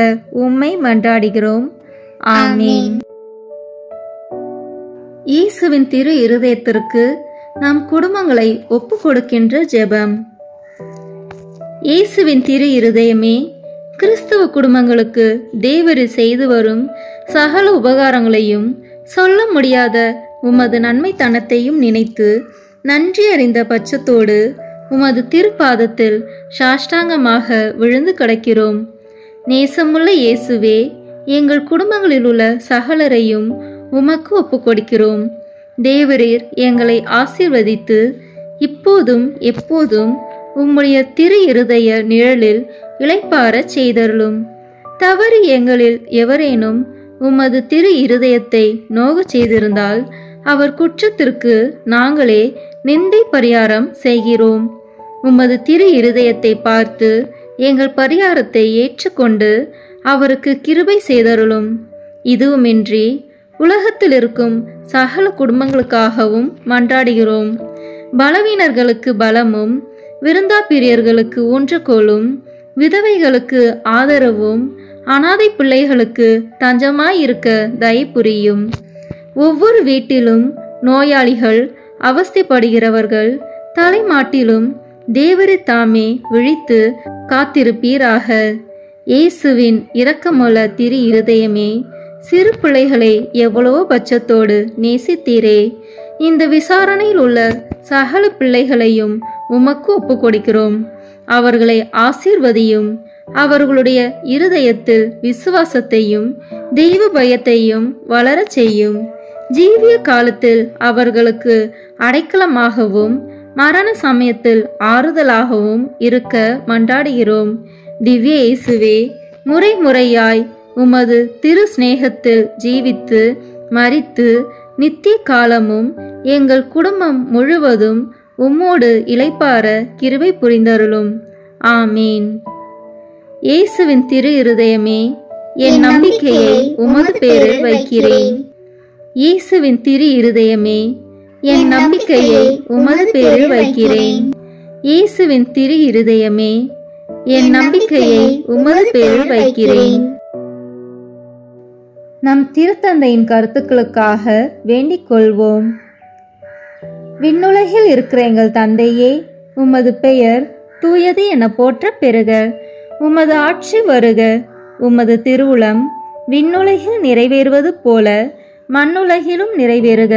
[SPEAKER 2] உம்மை மன்றாடுகிறோம். ஆமீன். இயேசுவின் திரு இருதயத்திற்கு நம் குடும்பங்களை ஒப்பு கொடுக்கின்ற ஜெபம். இயேசுவின் திரு இருதயமே, கிறிஸ்துவ குடும்பங்களுக்கு தேவரு செய்து வரும் சகல உபகாரங்களையும் சொல்ல முடியாத உமது நன்மைத்தனத்தையும் நினைத்து நன்றி அறிந்த பட்சத்தோடு உமது திருப்பாதத்தில் சாஷ்டாங்கமாக விழுந்து கிடக்கிறோம். நேசமுள்ள இயேசுவே, எங்கள் குடும்பங்களில் உள்ள சகலரையும் உமக்கு ஒப்பு கொடுக்கிறோம். தேவரீர் எங்களை ஆசீர்வதித்து இப்போதும் எப்போதும் உம்முடைய திரு இருதய நிழலில் இளைப்பாரச் செய்தருளும். தவறு எங்களில் எவரேனும் உமது திரு இருதயத்தை நோகச் செய்திருந்தால் அவர் குற்றத்திற்கு நாங்களே நிந்தை பரிகாரம் செய்கிறோம். உமது திரு இருதயத்தை பார்த்து எங்கள் பரிகாரத்தை ஏற்றுக்கொண்டு அவருக்கு கிருபை செய்தருளும். இதுவுமின்றி உலகத்தில் இருக்கும் சகல குடும்பங்களுக்காகவும் மன்றாடுகிறோம். பலவீனர்களுக்கு பலமும், விருந்தாப்பிரியர்களுக்கு ஊன்றுகோலும், விதவைகளுக்கு ஆதரவும், அனாதை பிள்ளைகளுக்கு தஞ்சமாயிருக்க தயை புரியும். ஒவ்வொரு வீட்டிலும் நோயாளிகள், அவஸ்தைப்படுகிறவர்கள் தலைமாட்டிலும் தேவரே தாமே விழித்து காத்திருப்பீராக. இயேசுவின் இரக்கமுள்ள திரு இருதயமே, சிறு பிள்ளைகளை எவ்வளவோ பட்சத்தோடு நேசித்தீரே. இந்த விசாரணையில் உள்ள சகல பிள்ளைகளையும் உமக்கு ஒப்பு கொடுக்கிறோம். அவர்களை ஆசீர்வதியும். அவர்களுடைய இருதயத்தில் விசுவாசத்தையும் தெய்வ பயத்தையும் வளரச் செய்யும். ஜீவிய காலத்தில் அவர்களுக்கு அடைக்கலமாகவும் மரண சமயத்தில் ஆறுதலாகவும் இருக்க மன்றாடுகிறோம். திவ்ய இயேசுவே, முறை முறையாய் உமது திரு சிநேகத்தில் ஜீவித்து மரித்து நித்திய காலமும் எங்கள் குடும்பம் முழுவதும் உம்மோடு இளைப்பார கிருபை புரிந்தருளும். ஆமீன். இயேசுவின் திரு இருதயமே, என் நம்பிக்கையை உமது பேரில் வைக்கிறேன். இயேசுவின் திரு இருதயமே, என் நம்பிக்கையை உமது பேரில் வைக்கிறேன். இயேசுவின் திரு இருதயமே, என் நம்பிக்கையை உமது பேரில் வைக்கிறேன். நம் திருத்தந்தையின் கருத்துக்களுக்காக வேண்டிக் கொள்வோம். விண்ணுலகில் இருக்கிற எங்கள் தந்தையே, உமது பெயர் தூயது என போற்ற பெறுக. உமது ஆட்சி வருக. உமது திருவுளம் விண்ணுலகில் நிறைவேறுவது போல மண்ணுலகிலும் நிறைவேறுக.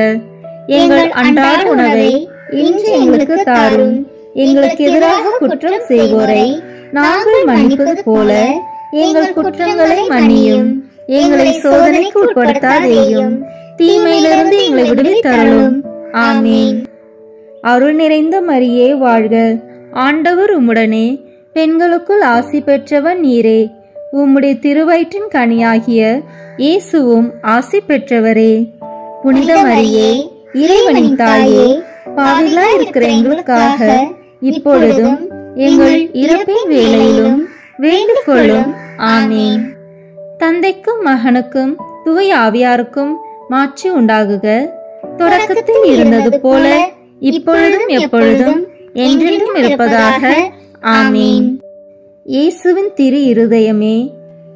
[SPEAKER 2] எங்கள் அன்றாட உணவை இன்று எங்களுக்கு தாரும். எங்களுக்கு எதிராக குற்றம் செய்வோரை நாங்கள் மன்னிப்பது போல எங்கள் குற்றங்களை மன்னியும். எங்களை சோதனைக்கு உட்படுத்தாதேயும், தீமையிலிருந்து எங்களை விடுவித்தருளும். ஆமீன். அருள் நிறைந்த மரியே வாழ்க. ஆண்டவர் உம்முடனே, பெண்களுக்குள் ஆசி பெற்றவர் நீரே. உம்முடைய திருவயிற்றின் கனியாகிய இயேசுவும் ஆசி பெற்றவரே. புனித மரியே, இறைவனின் தாயே, பாவிகளாய் இருக்கிற எங்களுக்காக இப்பொழுதும் எங்கள் இறப்பின் வேளையிலும் வேண்டிக் கொள்ளும். ஆமீன். தந்தைக்கும் மகனுக்கும் தூய ஆவியாருக்கும் மாட்சி உண்டாகுக. தொடக்கத்தில் இருந்தது போல இப்பொழுதும் எப்பொழுதும் என்றென்றும் இருப்பதாக. ஆமீன். இயேசுவின் திரு இருதயமே,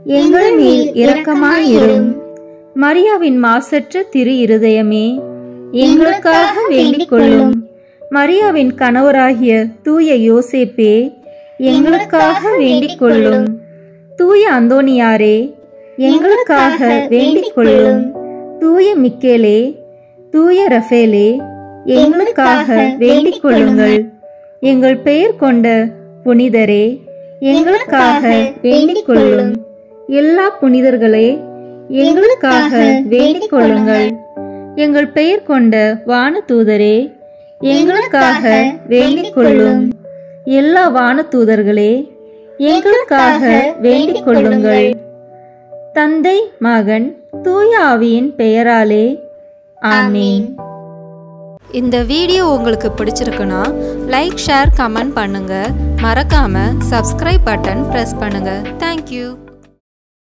[SPEAKER 2] எங்கள் மேல் இரக்கமாயிரும். மரியாவின் மாசற்ற திரு இருதயமே, எங்களுக்காக வேண்டிக் கொள்ளும். மரியாவின் கணவராகிய தூய யோசேப்பே, எங்களுக்காக வேண்டிக் கொள்ளும். தூய அந்தோனியாரே, எங்களுக்காக வேண்டிக் கொள்ளும். தூய மிக்கேலே, தூய ரஃபேலே, எங்களுக்காக வேண்டிக் கொள்ளுங்கள். எங்கள் பெயர் கொண்ட புனிதரே, எங்களுக்காக வேண்டிக் கொள்ளும். எல்லா புனிதர்களே, எங்களுக்காக வேண்டிக் கொள்ளுங்கள். எங்கள் பெயர் கொண்ட வானதூதரே, எங்களுக்காக வேண்டிக் கொள்ளும். எல்லா வானதூதர்களே, எங்களுக்காக வேண்டிக் கொள்ளுங்கள். தந்தை, மகன், தூய ஆவியின் பெயராலே. ஆமீன்.
[SPEAKER 5] இந்த வீடியோ உங்களுக்கு பிடிச்சிருக்குன்னா லைக், ஷேர், கமெண்ட் பண்ணுங்க. மறக்காம சப்ஸ்கிரைப் பட்டன் பிரஸ் பண்ணுங்க. தேங்க்யூ.